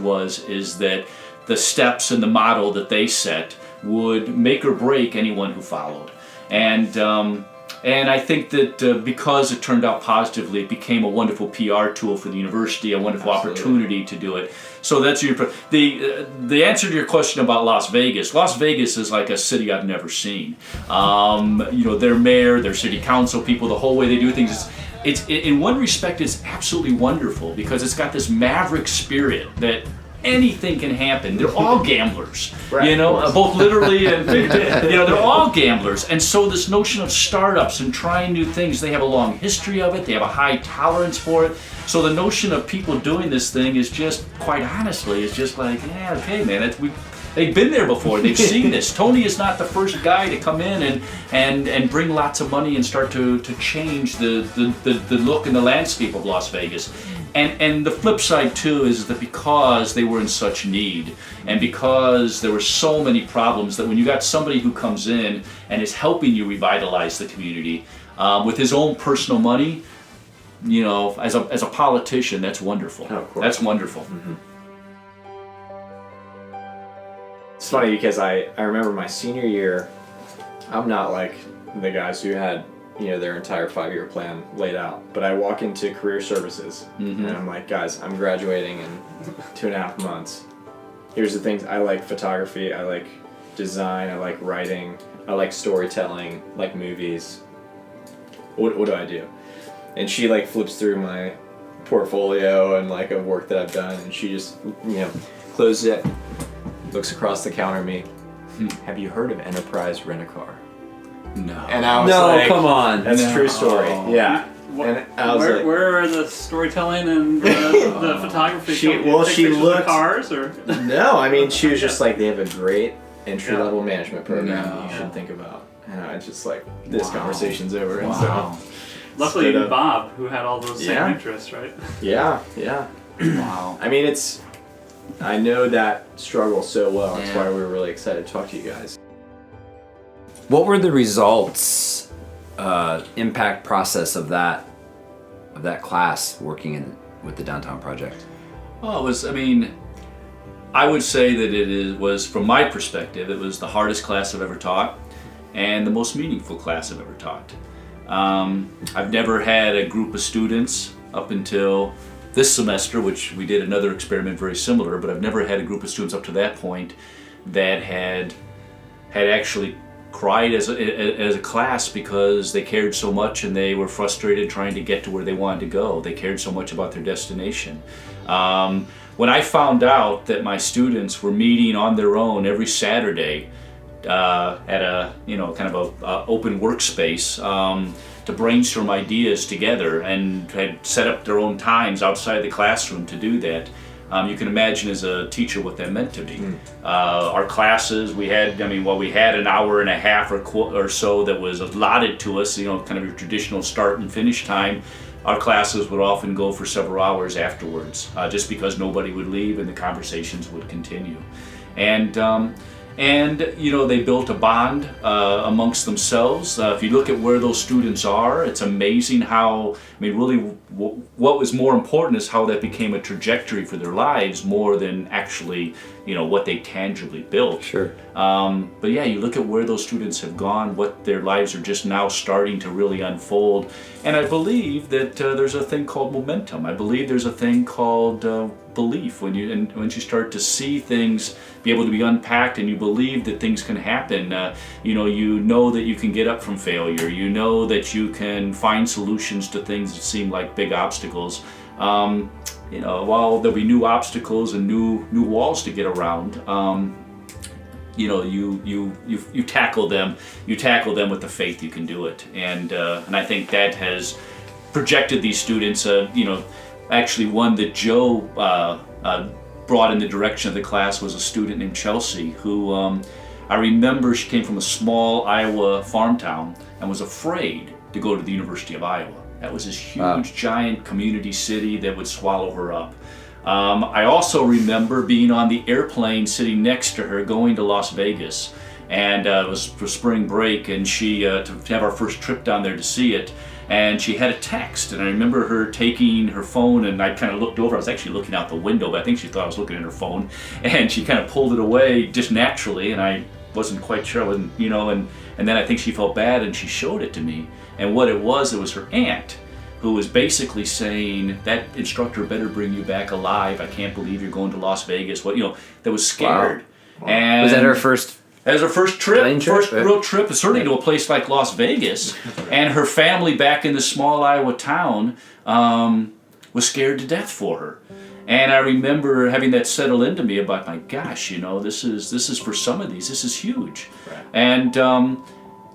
is that the steps and the model that they set would make or break anyone who followed. And I think that because it turned out positively, it became a wonderful PR tool for the university, a wonderful opportunity to do it. So that's the answer to your question about Las Vegas. Las Vegas is like a city I've never seen. Their mayor, their city council people, the whole way they do things. It's in one respect, it's absolutely wonderful because it's got this maverick spirit that anything can happen. They're all gamblers, right, both literally and figuratively. They're all gamblers. And so this notion of startups and trying new things, they have a long history of it. They have a high tolerance for it. So the notion of people doing this thing is just, quite honestly, it's just like, yeah, okay, man, they've been there before. They've seen this. Tony is not the first guy to come in and bring lots of money and start to change the look and the landscape of Las Vegas. And the flip side too is that because they were in such need and because there were so many problems, that when you got somebody who comes in and is helping you revitalize the community with his own personal money, as a politician, that's wonderful. Oh, of course. That's wonderful. Mm-hmm. It's funny because I remember my senior year, I'm not like the guys who had, their entire 5-year plan laid out, but I walk into career services and I'm like, guys, I'm graduating in 2.5 months. Here's the things. I like photography, I like design, I like writing, I like storytelling, like movies. What do I do? And she like flips through my portfolio and like of work that I've done, and she just closes it, looks across the counter at me. Have you heard of Enterprise Rent-A-Car? No. And I was like, come on. That's a true story. Yeah. And I was like, where are the storytelling and the photography? She Take pictures of looked the cars, or no. I mean, she was just like, they have a great entry-level management program No. you should think about. And I just like, this Wow. conversation's over. And Wow. so, luckily you stood knew up. Bob, who had all those same Yeah. interests, right? Yeah. Wow. I mean, I know that struggle so well. That's Yeah. why we were really excited to talk to you guys. What were the results, impact process of that class working with the downtown project? Well, I would say that was, from my perspective, it was the hardest class I've ever taught and the most meaningful class I've ever taught. I've never had a group of students up until this semester, which we did another experiment very similar, but I've never had a group of students up to that point that had actually cried as a class because they cared so much and they were frustrated trying to get to where they wanted to go. They cared so much about their destination. When I found out that my students were meeting on their own every Saturday at a kind of a open workspace to brainstorm ideas together, and had set up their own times outside the classroom to do that, you can imagine as a teacher what that meant to me. Our classes, we had an hour and a half or so that was allotted to us, kind of your traditional start and finish time. Our classes would often go for several hours afterwards, just because nobody would leave and the conversations would continue. And they built a bond amongst themselves. If you look at where those students are, it's amazing how, really what was more important is how that became a trajectory for their lives more than actually, what they tangibly built. Sure. But yeah, you look at where those students have gone, what their lives are just now starting to really unfold. And I believe that there's a thing called momentum. I believe there's a thing called belief. When you start to see things be able to be unpacked, and you believe that things can happen, you know that you can get up from failure. You know that you can find solutions to things that seem like big obstacles. While there'll be new obstacles and new walls to get around, you tackle them. You tackle them with the faith you can do it, and I think that has projected these students. Actually, one that Joe brought in the direction of the class was a student named Hsieh, who I remember she came from a small Iowa farm town and was afraid to go to the University of Iowa. That was this huge, giant community city that would swallow her up. I also remember being on the airplane sitting next to her going to Las Vegas, and it was for spring break, and she to have our first trip down there to see it. And she had a text, and I remember her taking her phone, and I kind of looked over. I was actually looking out the window, but I think she thought I was looking at her phone, and she kind of pulled it away just naturally, and I wasn't quite sure, and then I think she felt bad, and she showed it to me. And what it was her aunt, who was basically saying, that instructor better bring you back alive. I can't believe you're going to Las Vegas. That was scared. Wow. And Was that her first? as her first trip, Plane trip, first road trip, certainly to a place like Las Vegas, and her family back in the small Iowa town was scared to death for her. And I remember having that settle into me about, my gosh, this is for some of these, this is huge. Right. And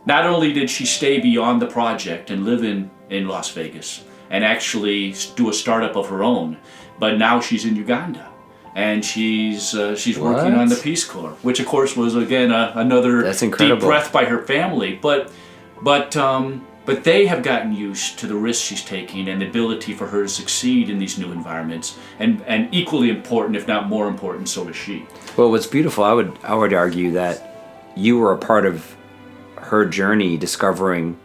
not only did she stay beyond the project and live in Las Vegas and actually do a startup of her own, but now she's in Uganda. And she's working on the Peace Corps, which of course was again another That's deep incredible. breath by her family. But they have gotten used to the risks she's taking and the ability for her to succeed in these new environments. And equally important, if not more important, so is she. Well, what's beautiful, I would argue that you were a part of her journey discovering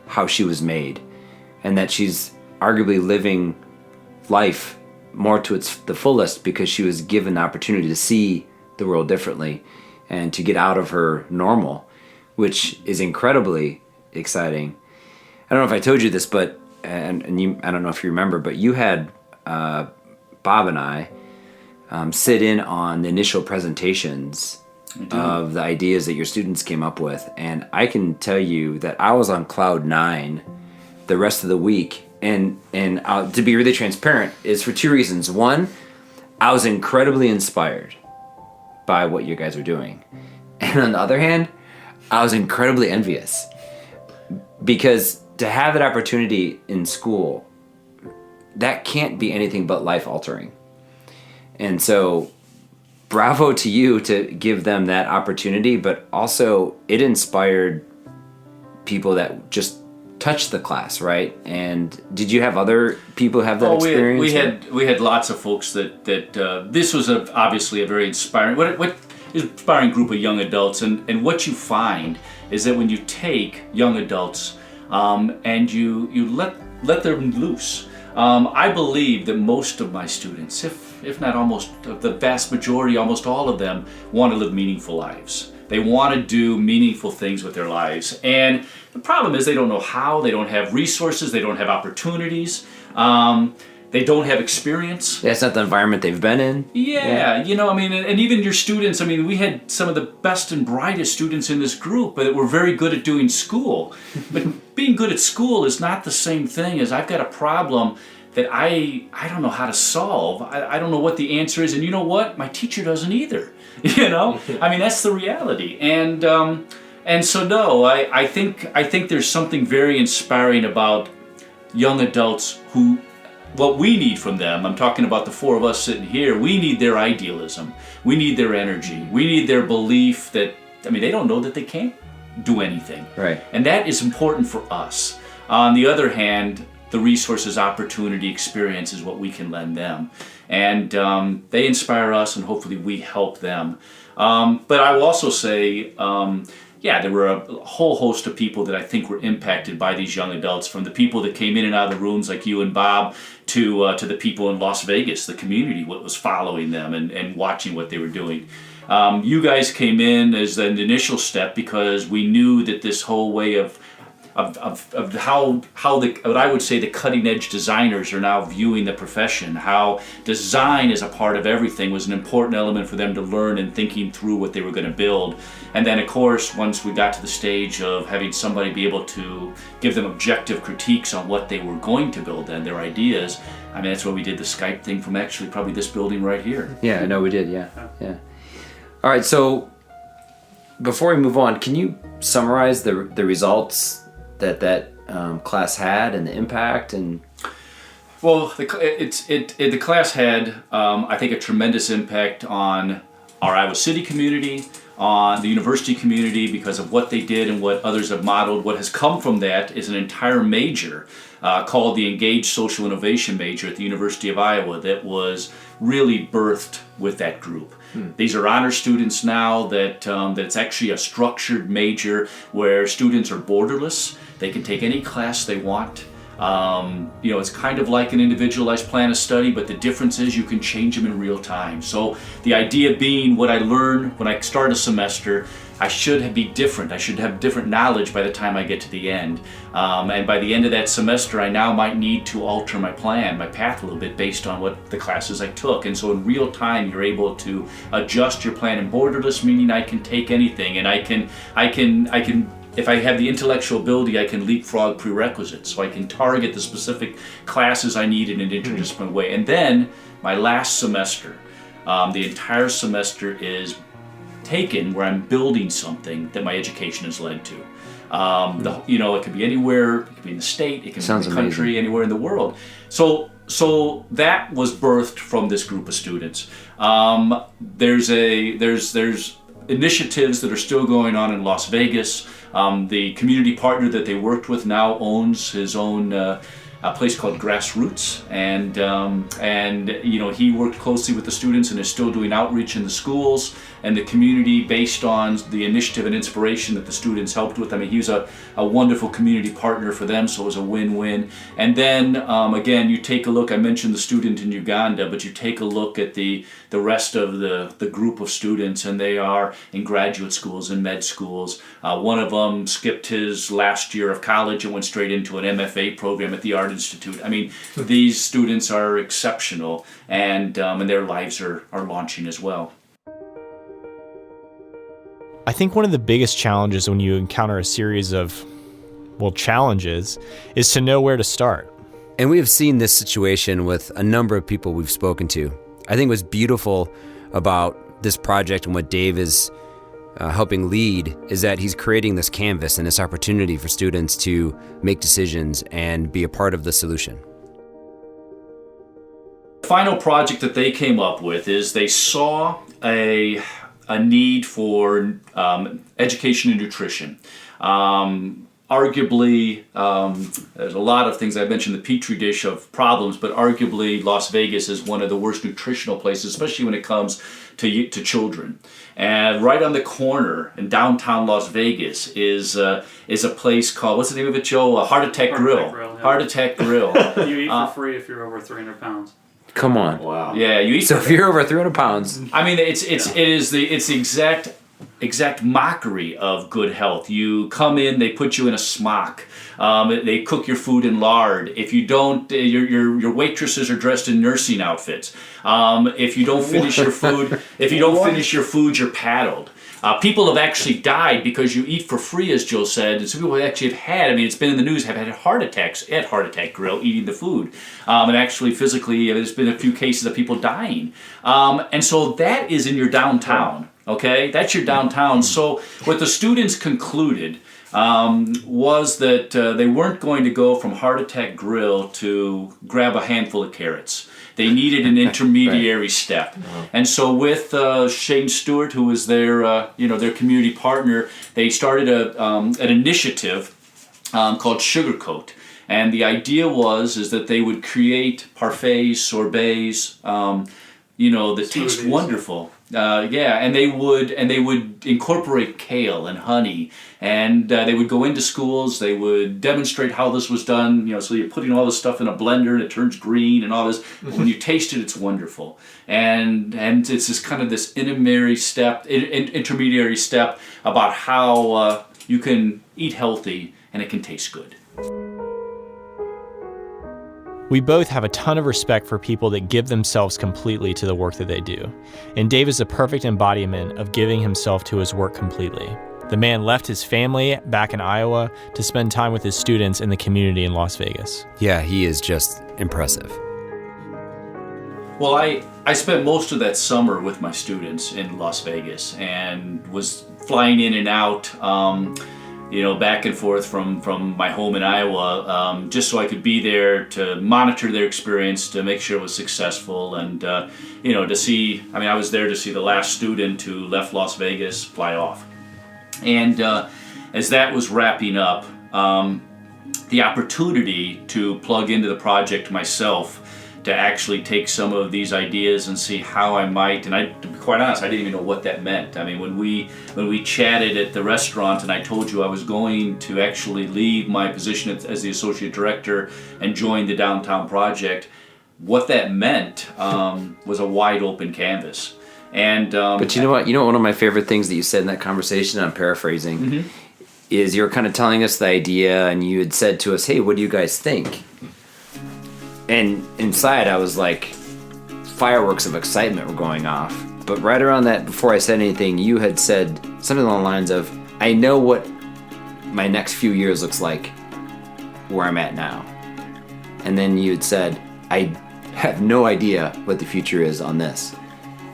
how she was made, and that she's arguably living life more to the fullest because she was given the opportunity to see the world differently. and to get out of her normal, which is incredibly exciting. I don't know if I told you this, but and you, I don't know if you remember, but you had Bob and I sit in on the initial presentations of the ideas that your students came up with, and I can tell you that I was on cloud 9 the rest of the week. And to be really transparent, is for 2 reasons. One, I was incredibly inspired by what you guys are doing, and on the other hand, I was incredibly envious, because to have that opportunity in school, that can't be anything but life altering. And so bravo to you to give them that opportunity, but also it inspired people that just touched the class, right? And did you have other people have that experience? We had lots of folks that this was obviously a very inspiring, what inspiring group of young adults, and what you find is that when you take young adults and you let them loose, I believe that most of my students, if not almost the vast majority, almost all of them, want to live meaningful lives. They want to do meaningful things with their lives. And the problem is they don't know how, they don't have resources, they don't have opportunities, they don't have experience. That's not the environment they've been in. Yeah, you know, I mean, and even your students, I mean, we had some of the best and brightest students in this group that were very good at doing school. But being good at school is not the same thing as I've got a problem that I don't know how to solve. I don't know what the answer is, and you know what? My teacher doesn't either. You know, I mean, that's the reality. And so no, I think there's something very inspiring about young adults who, what we need from them, I'm talking about the 4 of us sitting here, we need their idealism, we need their energy, we need their belief that, I mean, they don't know that they can't do anything. Right. And that is important for us. On the other hand, the resources, opportunity, experience is what we can lend them. And they inspire us, and hopefully we help them. But I will also say, there were a whole host of people that I think were impacted by these young adults, from the people that came in and out of the rooms like you and Bob to the people in Las Vegas, the community, what was following them and watching what they were doing. You guys came in as an initial step because we knew that this whole way of how what I would say the cutting edge designers are now viewing the profession, how design is a part of everything, was an important element for them to learn and thinking through what they were going to build. And then of course, once we got to the stage of having somebody be able to give them objective critiques on what they were going to build and their ideas, I mean, that's why we did the Skype thing from actually probably this building right here. Yeah, I know we did, yeah. All right, so before we move on, can you summarize the results that class had and the impact? And well, the class had I think a tremendous impact on our Iowa City community, on the university community, because of what they did and what others have modeled. What has come from that is an entire major called the Engaged Social Innovation major at the University of Iowa that was really birthed with that group. These are honor students now that's actually a structured major where students are borderless. They can take any class they want. It's kind of like an individualized plan of study, but the difference is you can change them in real time. So the idea being, what I learn when I start a semester, I should be different. I should have different knowledge by the time I get to the end. And by the end of that semester, I now might need to alter my plan, my path a little bit based on what the classes I took. And so in real time, you're able to adjust your plan. And borderless, meaning I can take anything, and I can, if I have the intellectual ability, I can leapfrog prerequisites. So I can target the specific classes I need in an interdisciplinary way. And then my last semester, the entire semester is taken where I'm building something that my education has led to. It could be anywhere, it could be in the state, it can be in the country, anywhere in the world. So that was birthed from this group of students. There's initiatives that are still going on in Las Vegas. The community partner that they worked with now owns his own a place called Grassroots, and he worked closely with the students and is still doing outreach in the schools and the community based on the initiative and inspiration that the students helped with. I mean, he was a wonderful community partner for them, so it was a win-win. And then again, you take a look, I mentioned the student in Uganda, but you take a look at the rest of the group of students, and they are in graduate schools and med schools. One of them skipped his last year of college and went straight into an MFA program at the Art Institute. I mean, these students are exceptional, and their lives are launching as well. I think one of the biggest challenges when you encounter a series of, challenges is to know where to start. And we have seen this situation with a number of people we've spoken to. I think what's beautiful about this project and what Dave is helping lead is that he's creating this canvas and this opportunity for students to make decisions and be a part of the solution. The final project that they came up with is they saw a need for education and nutrition. Arguably, there's a lot of things. I mentioned the petri dish of problems, but arguably Las Vegas is one of the worst nutritional places, especially when it comes to children. And right on the corner in downtown Las Vegas is a place called, what's the name of it, Joe? Heart Attack Grill. Heart Attack Grill. You eat for free if you're over 300 pounds. Come on. Wow. Yeah, you eat. So if you're over 300 pounds. I mean, it is the exact mockery of good health. You come in, they put you in a smock. They cook your food in lard. If you don't, your waitresses are dressed in nursing outfits. If you don't finish your food, you're paddled. People have actually died because you eat for free, as Joe said. And some people actually have had, it's been in the news, have had heart attacks at Heart Attack Grill eating the food. And actually physically, there's been a few cases of people dying. And so that is in your downtown, okay? That's your downtown. So what the students concluded was that they weren't going to go from Heart Attack Grill to grab a handful of carrots. They needed an intermediary step. And so with Shane Stewart, who was their community partner, they started an initiative called Sugarcoat. And the idea is that they would create parfaits, sorbets, that taste wonderful. And they would incorporate kale and honey, and they would go into schools. They would demonstrate how this was done. So you're putting all this stuff in a blender and it turns green and all this. But when you taste it, it's wonderful, and it's this kind of this intermediary step about how you can eat healthy and it can taste good. We both have a ton of respect for people that give themselves completely to the work that they do. And Dave is a perfect embodiment of giving himself to his work completely. The man left his family back in Iowa to spend time with his students in the community in Las Vegas. Yeah, he is just impressive. Well, I spent most of that summer with my students in Las Vegas and was flying in and out back and forth from my home in Iowa, just so I could be there to monitor their experience, to make sure it was successful, and to see. I was there to see the last student who left Las Vegas fly off, and as that was wrapping up, the opportunity to plug into the project myself, to actually take some of these ideas and see how I might, and to be quite honest, I didn't even know what that meant. When we chatted at the restaurant and I told you I was going to actually leave my position as the associate director and join the downtown project, what that meant was a wide open canvas. And but you know what? One of my favorite things that you said in that conversation, I'm paraphrasing, is you were kind of telling us the idea, and you had said to us, "Hey, what do you guys think?" And inside, I was like, fireworks of excitement were going off. But right around that, before I said anything, you had said something along the lines of, I know what my next few years looks like where I'm at now. And then you had said, I have no idea what the future is on this.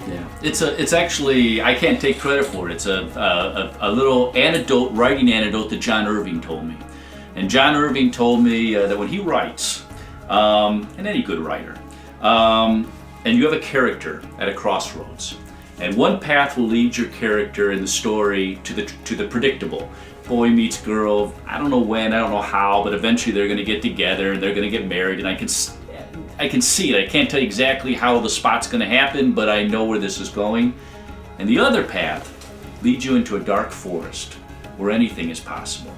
Yeah, it's actually, I can't take credit for it. It's a little writing anecdote that John Irving told me. And John Irving told me that when he writes, and any good writer, and you have a character at a crossroads, and one path will lead your character in the story to the predictable. boy meets girl. I don't know when, I don't know how, but eventually they're going to get together and they're going to get married, and I can see it. I can't tell you exactly how the spot's going to happen, but I know where this is going. And the other path leads you into a dark forest where anything is possible.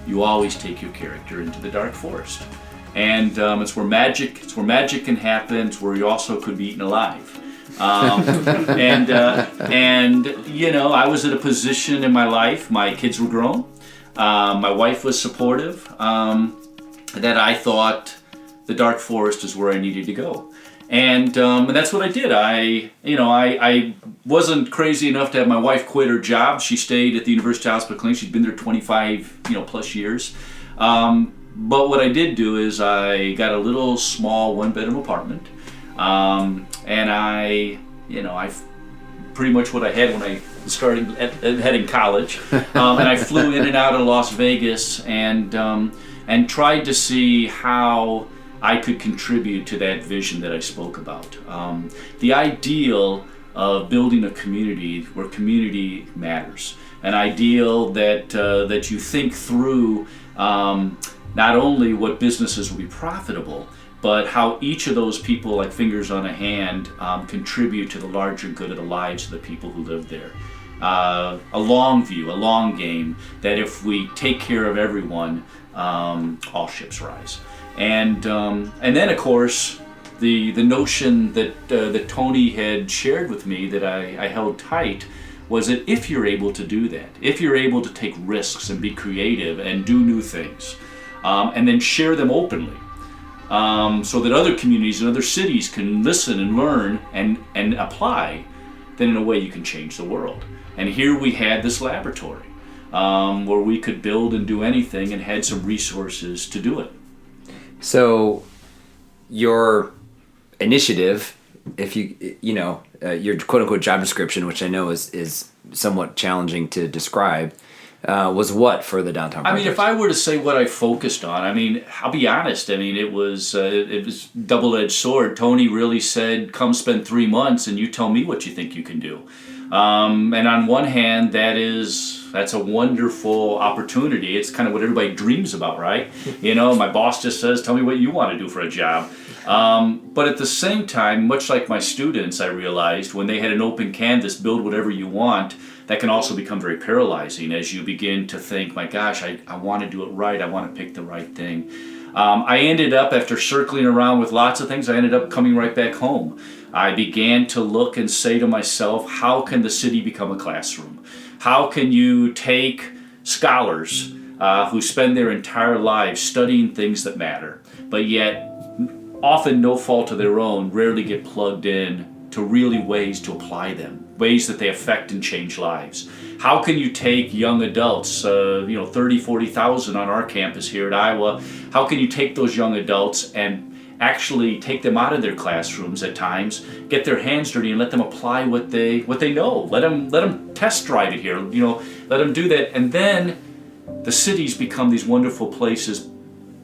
You always take your character into the dark forest, and it's where magic can happen. It's where you also could be eaten alive. And I was at a position in my life. My kids were grown. My wife was supportive. That I thought the dark forest is where I needed to go. And that's what I did. I wasn't crazy enough to have my wife quit her job. She stayed at the University Hospital Clinic. She'd been there 25 plus years. But what I did do is I got a little small one-bedroom apartment. And I pretty much what I had when I started heading college. And I flew in and out of Las Vegas and tried to see how I could contribute to that vision that I spoke about. The ideal of building a community where community matters. An ideal that you think through not only what businesses will be profitable, but how each of those people, like fingers on a hand, contribute to the larger good of the lives of the people who live there. A long view, a long game, that if we take care of everyone, all ships rise. And then, of course, the notion that Tony had shared with me that I held tight was that if you're able to do that, if you're able to take risks and be creative and do new things, and then share them openly, so that other communities and other cities can listen and learn and apply, then in a way you can change the world. And here we had this laboratory where we could build and do anything and had some resources to do it. So your initiative, if your quote unquote job description, which I know is somewhat challenging to describe, was what for the downtown project? I mean, if I were to say what I focused on, I'll be honest. It was double-edged sword. Tony really said, "Come spend 3 months, and you tell me what you think you can do." And on one hand, that's a wonderful opportunity. It's kind of what everybody dreams about, right? My boss just says, "Tell me what you want to do for a job." But at the same time, much like my students, I realized when they had an open canvas, build whatever you want, that can also become very paralyzing as you begin to think, my gosh, I want to do it right. I want to pick the right thing. I ended up, after circling around with lots of things, I ended up coming right back home. I began to look and say to myself, how can the city become a classroom? How can you take scholars who spend their entire lives studying things that matter, but yet often no fault of their own, rarely get plugged in to really ways to apply them, ways that they affect and change lives? How can you take young adults, 30, 40,000 on our campus here at Iowa, how can you take those young adults and actually take them out of their classrooms at times, get their hands dirty and let them apply what they know. Let them test drive it here, let them do that. And then the cities become these wonderful places,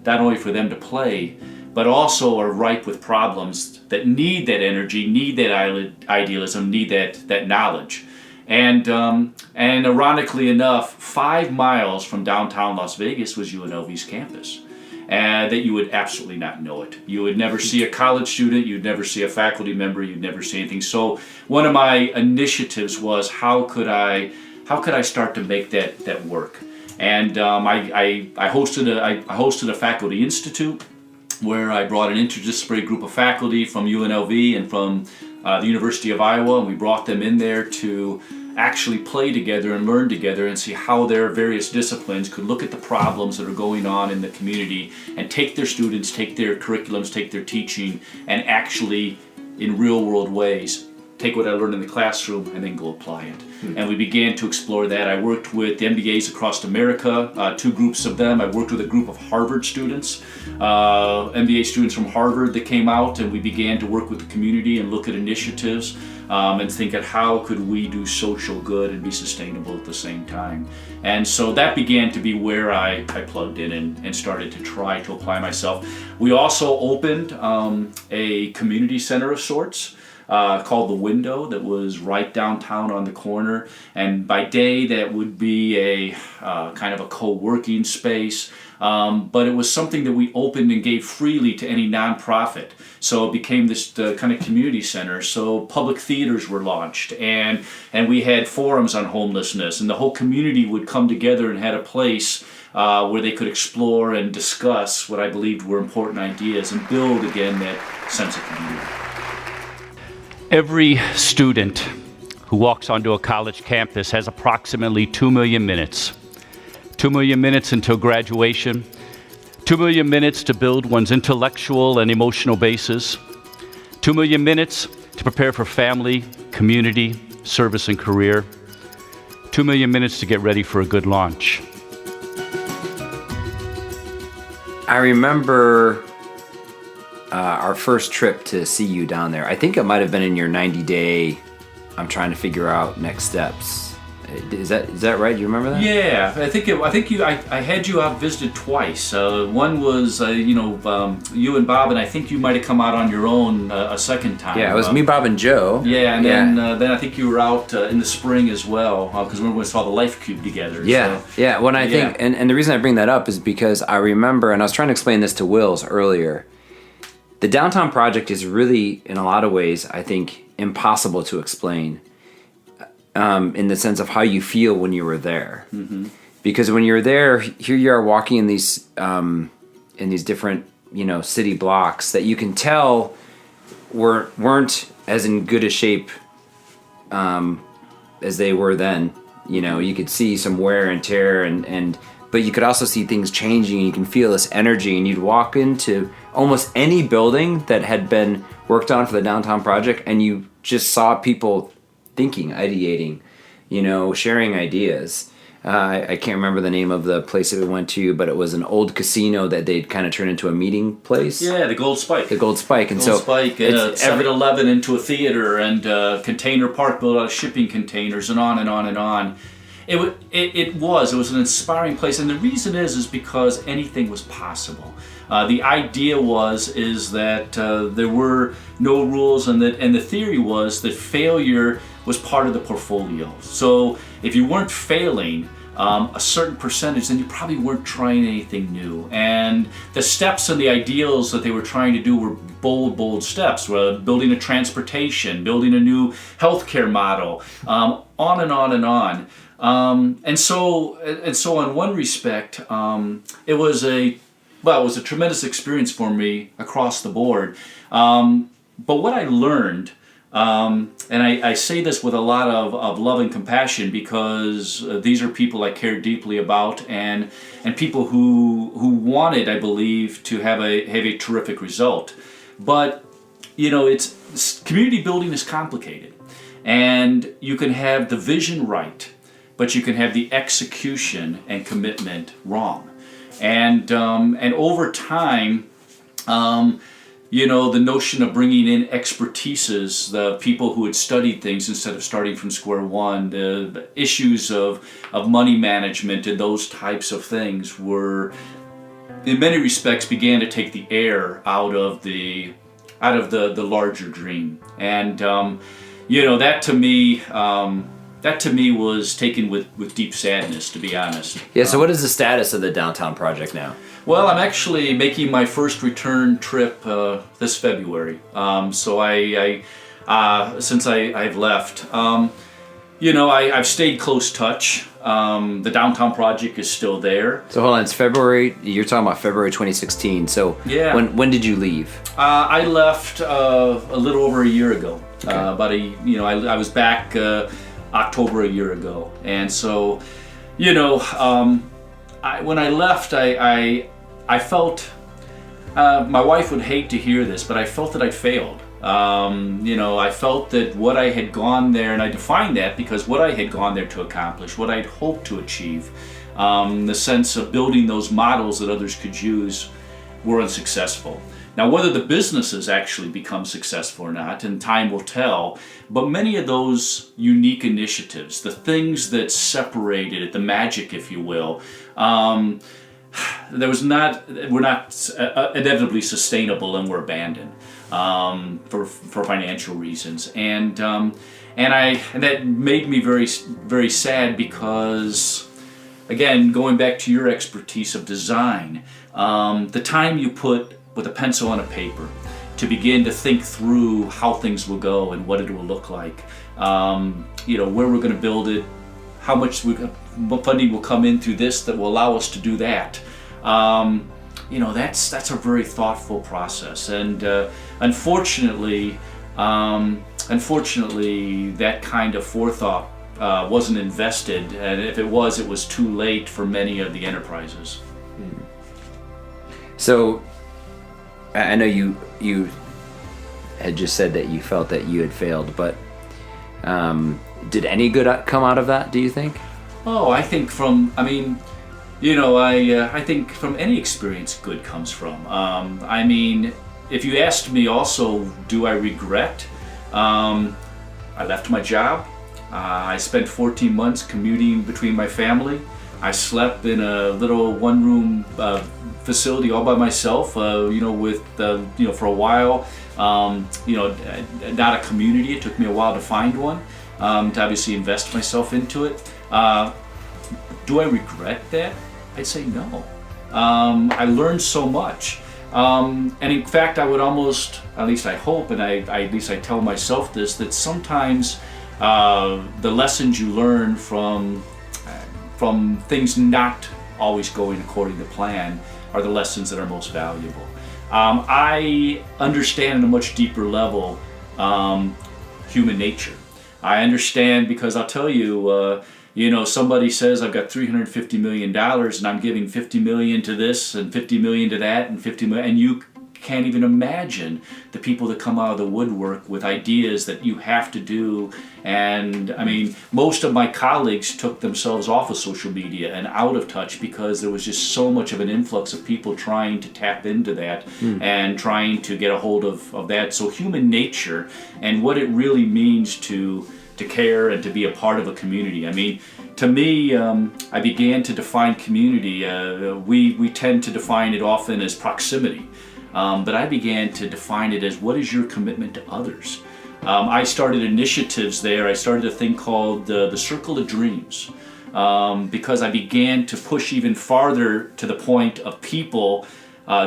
not only for them to play, but also are ripe with problems that need that energy, need that idealism, need that knowledge. And ironically enough, 5 miles from downtown Las Vegas was UNLV's campus. And that you would absolutely not know it. You would never see a college student, you'd never see a faculty member, you'd never see anything. So one of my initiatives was how could I start to make that work? And I hosted a faculty institute where I brought an interdisciplinary group of faculty from UNLV and from the University of Iowa, and we brought them in there to actually play together and learn together and see how their various disciplines could look at the problems that are going on in the community and take their students, take their curriculums, take their teaching, and actually, in real world ways, take what I learned in the classroom and then go apply it. And we began to explore that. I worked with the MBAs across America, 2 groups of them. I worked with a group of Harvard students, MBA students from Harvard that came out, and we began to work with the community and look at initiatives and think at how could we do social good and be sustainable at the same time. And so that began to be where I plugged in and started to try to apply myself. We also opened a community center of sorts. called The Window that was right downtown on the corner. And by day, that would be a kind of a co-working space. But it was something that we opened and gave freely to any nonprofit. So it became this kind of community center. So public theaters were launched, and we had forums on homelessness, and the whole community would come together and had a place where they could explore and discuss what I believed were important ideas and build again that sense of community. Every student who walks onto a college campus has approximately 2 million minutes. 2 million minutes until graduation, 2 million minutes to build one's intellectual and emotional bases, 2 million minutes to prepare for family, community, service, and career, 2 million minutes to get ready for a good launch. I remember our first trip to see you down there. I think it might have been in your 90-day, I'm trying to figure out next steps. Is that right? Do you remember that? Yeah, I had you out visited twice. One was you and Bob, and I think you might have come out on your own a second time. Yeah, it was me, Bob, and Joe. Yeah, and then I think you were out in the spring as well, because we saw the Life Cube together. Yeah, so. yeah. When I think, and the reason I bring that up is because I remember, and I was trying to explain this to Wills earlier. The downtown project is really, in a lot of ways, I think, impossible to explain. In the sense of how you feel when you were there, because when you're there, here you are walking in these different city blocks that you can tell weren't as in good a shape as they were then. You could see some wear and tear, but you could also see things changing. And you can feel this energy, and you'd walk into almost any building that had been worked on for the downtown project, and you just saw people thinking, ideating, sharing ideas. I can't remember the name of the place that we went to, but it was an old casino that they'd kind of turned into a meeting place. Yeah, the Gold Spike. The Gold Spike. And Gold Spike, and 7-Eleven into a theater, and Container Park built out of shipping containers, and on and on and on. It was an inspiring place, and the reason is because anything was possible. The idea is that there were no rules, and the theory was that failure was part of the portfolio. So if you weren't failing a certain percentage, then you probably weren't trying anything new. And the steps and the ideals that they were trying to do were bold steps. Building a transportation, building a new healthcare model, on and on and on. And so in one respect, it was a tremendous experience for me across the board. But what I learned, and I say this with a lot of love and compassion, because these are people I care deeply about, and people who wanted, I believe, to have a terrific result. But it's community building is complicated, and you can have the vision right, but you can have the execution and commitment wrong. And over time, the notion of bringing in expertises, the people who had studied things instead of starting from square one, the issues of money management and those types of things were, in many respects, began to take the air out of the larger dream. And that to me was taken with deep sadness, to be honest. Yeah, so what is the status of the downtown project now? Well, I'm actually making my first return trip this February. So since I've left, I've stayed close touch. The downtown project is still there. So hold on, it's February. You're talking about February 2016. So yeah. When did you leave? I left a little over a year ago. Okay. I was back October a year ago, and so when I left, I felt, my wife would hate to hear this, but I felt that I failed. I felt that what I had gone there, and I defined that because what I had gone there to accomplish, what I'd hoped to achieve, the sense of building those models that others could use, were unsuccessful. Now, whether the businesses actually become successful or not, and time will tell, but many of those unique initiatives, the things that separated it, the magic, if you will, were not inevitably sustainable and were abandoned. for financial reasons, and that made me very, very sad because, again, going back to your expertise of design, the time you put with a pencil and a paper to begin to think through how things will go and what it will look like, where we're going to build it, how much funding will come in through this that will allow us to do that. That's a very thoughtful process, and unfortunately, that kind of forethought wasn't invested, and if it was too late for many of the enterprises. So, I know you had just said that you felt that you had failed, but did any good come out of that, do you think? Oh, I think I think from any experience good comes from. If you asked me also, do I regret? I left my job. I spent 14 months commuting between my family. I slept in a little one-room facility all by myself, for a while. Not a community. It took me a while to find one, to obviously invest myself into it. Do I regret that? I'd say no. I learned so much. And in fact, I would almost, at least I hope, and at least I tell myself this, that sometimes the lessons you learn from things not always going according to plan are the lessons that are most valuable. I understand on a much deeper level human nature. I understand because I'll tell you, somebody says I've got $350 million and I'm giving $50 million to this and $50 million to that and $50 million, and you can't even imagine the people that come out of the woodwork with ideas that you have to do. And most of my colleagues took themselves off of social media and out of touch because there was just so much of an influx of people trying to tap into that and trying to get a hold of that. So human nature and what it really means to care and to be a part of a community. To me, I began to define community. We tend to define it often as proximity. But I began to define it as what is your commitment to others. I started initiatives there. I started a thing called the Circle of Dreams because I began to push even farther to the point of people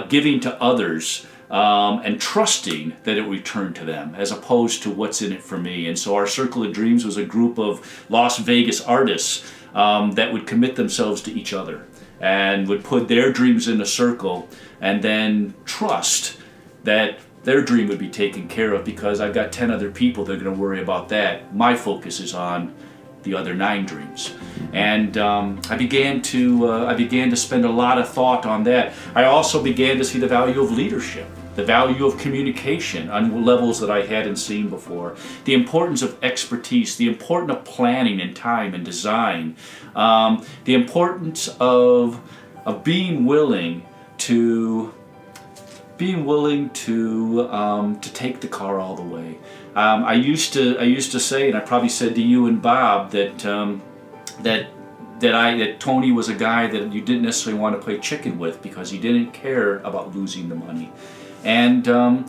giving to others and trusting that it would return to them as opposed to what's in it for me. And so our Circle of Dreams was a group of Las Vegas artists that would commit themselves to each other and would put their dreams in a circle and then trust that their dream would be taken care of because I've got 10 other people that are going to worry about that. My focus is on the other 9 dreams. And I began to spend a lot of thought on that. I also began to see the value of leadership, the value of communication on levels that I hadn't seen before, the importance of expertise, the importance of planning and time and design, the importance of being willing to take the car all the way. I used to say, and I probably said to you and Bob that Tony was a guy that you didn't necessarily want to play chicken with because he didn't care about losing the money, and I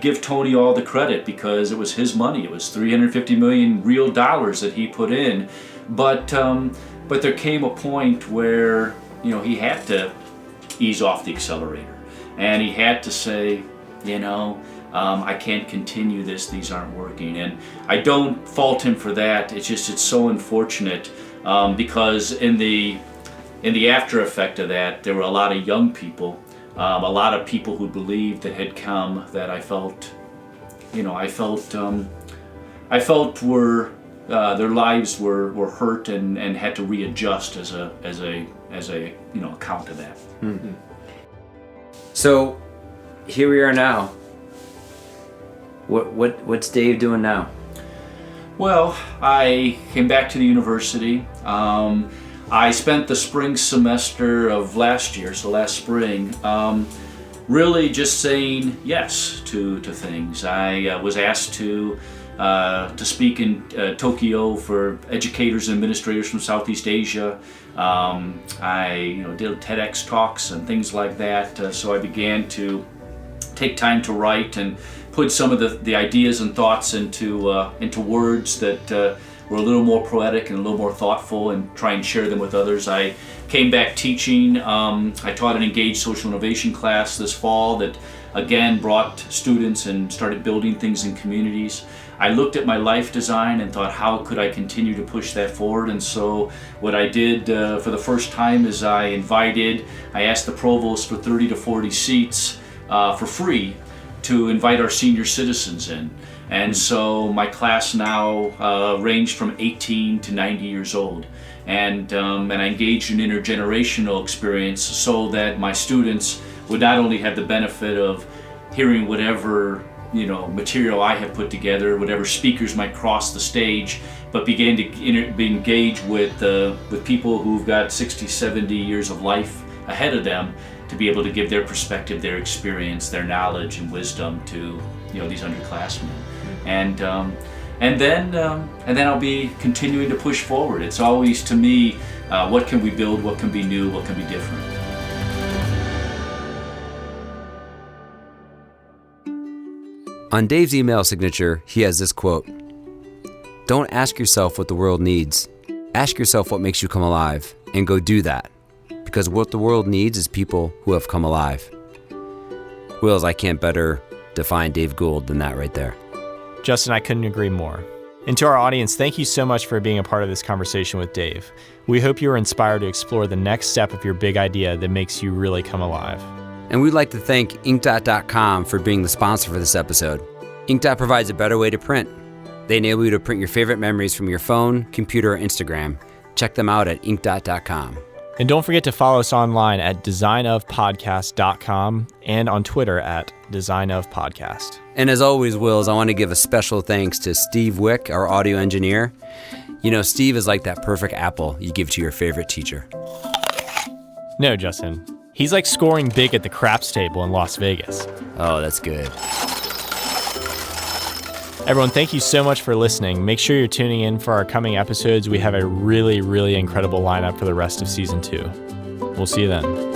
give Tony all the credit because it was his money. It was $350 million real dollars that he put in, but there came a point where he had to ease off the accelerator, and he had to say, I can't continue this. These aren't working, and I don't fault him for that. It's so unfortunate because in the after effect of that, there were a lot of young people, a lot of people who believed that had come that I felt were their lives were hurt and had to readjust as a account of that. Mm-hmm. So here we are now. What's Dave doing now? Well, I came back to the university. I spent the spring semester of last year, so last spring, really just saying yes to things. I was asked to to speak in Tokyo for educators and administrators from Southeast Asia. I did TEDx talks and things like that. So I began to take time to write and put some of the ideas and thoughts into words that were a little more poetic and a little more thoughtful, and try and share them with others. I came back teaching. I taught an engaged social innovation class this fall that again brought students and started building things in communities. I looked at my life design and thought, how could I continue to push that forward? And so what I did for the first time is I asked the provost for 30 to 40 seats for free to invite our senior citizens in. And so my class now ranged from 18 to 90 years old. And I engaged in intergenerational experience so that my students would not only have the benefit of hearing whatever material I have put together, whatever speakers might cross the stage, but began to be engaged with people who've got 60, 70 years of life ahead of them, to be able to give their perspective, their experience, their knowledge and wisdom to these underclassmen. And then I'll be continuing to push forward. It's always, to me, what can we build, what can be new, what can be different. On Dave's email signature, he has this quote: "Don't ask yourself what the world needs. Ask yourself what makes you come alive, and go do that. Because what the world needs is people who have come alive." Wills, I can't better define Dave Gould than that right there. Justin, I couldn't agree more. And to our audience, thank you so much for being a part of this conversation with Dave. We hope you are inspired to explore the next step of your big idea that makes you really come alive. And we'd like to thank Inkdot.com for being the sponsor for this episode. Inkdot provides a better way to print. They enable you to print your favorite memories from your phone, computer, or Instagram. Check them out at Inkdot.com. And don't forget to follow us online at designofpodcast.com and on Twitter at designofpodcast. And as always, Wills, I want to give a special thanks to Steve Wick, our audio engineer. Steve is like that perfect apple you give to your favorite teacher. No, Justin. He's like scoring big at the craps table in Las Vegas. Oh, that's good. Everyone, thank you so much for listening. Make sure you're tuning in for our coming episodes. We have a really, really incredible lineup for the rest of season 2. We'll see you then.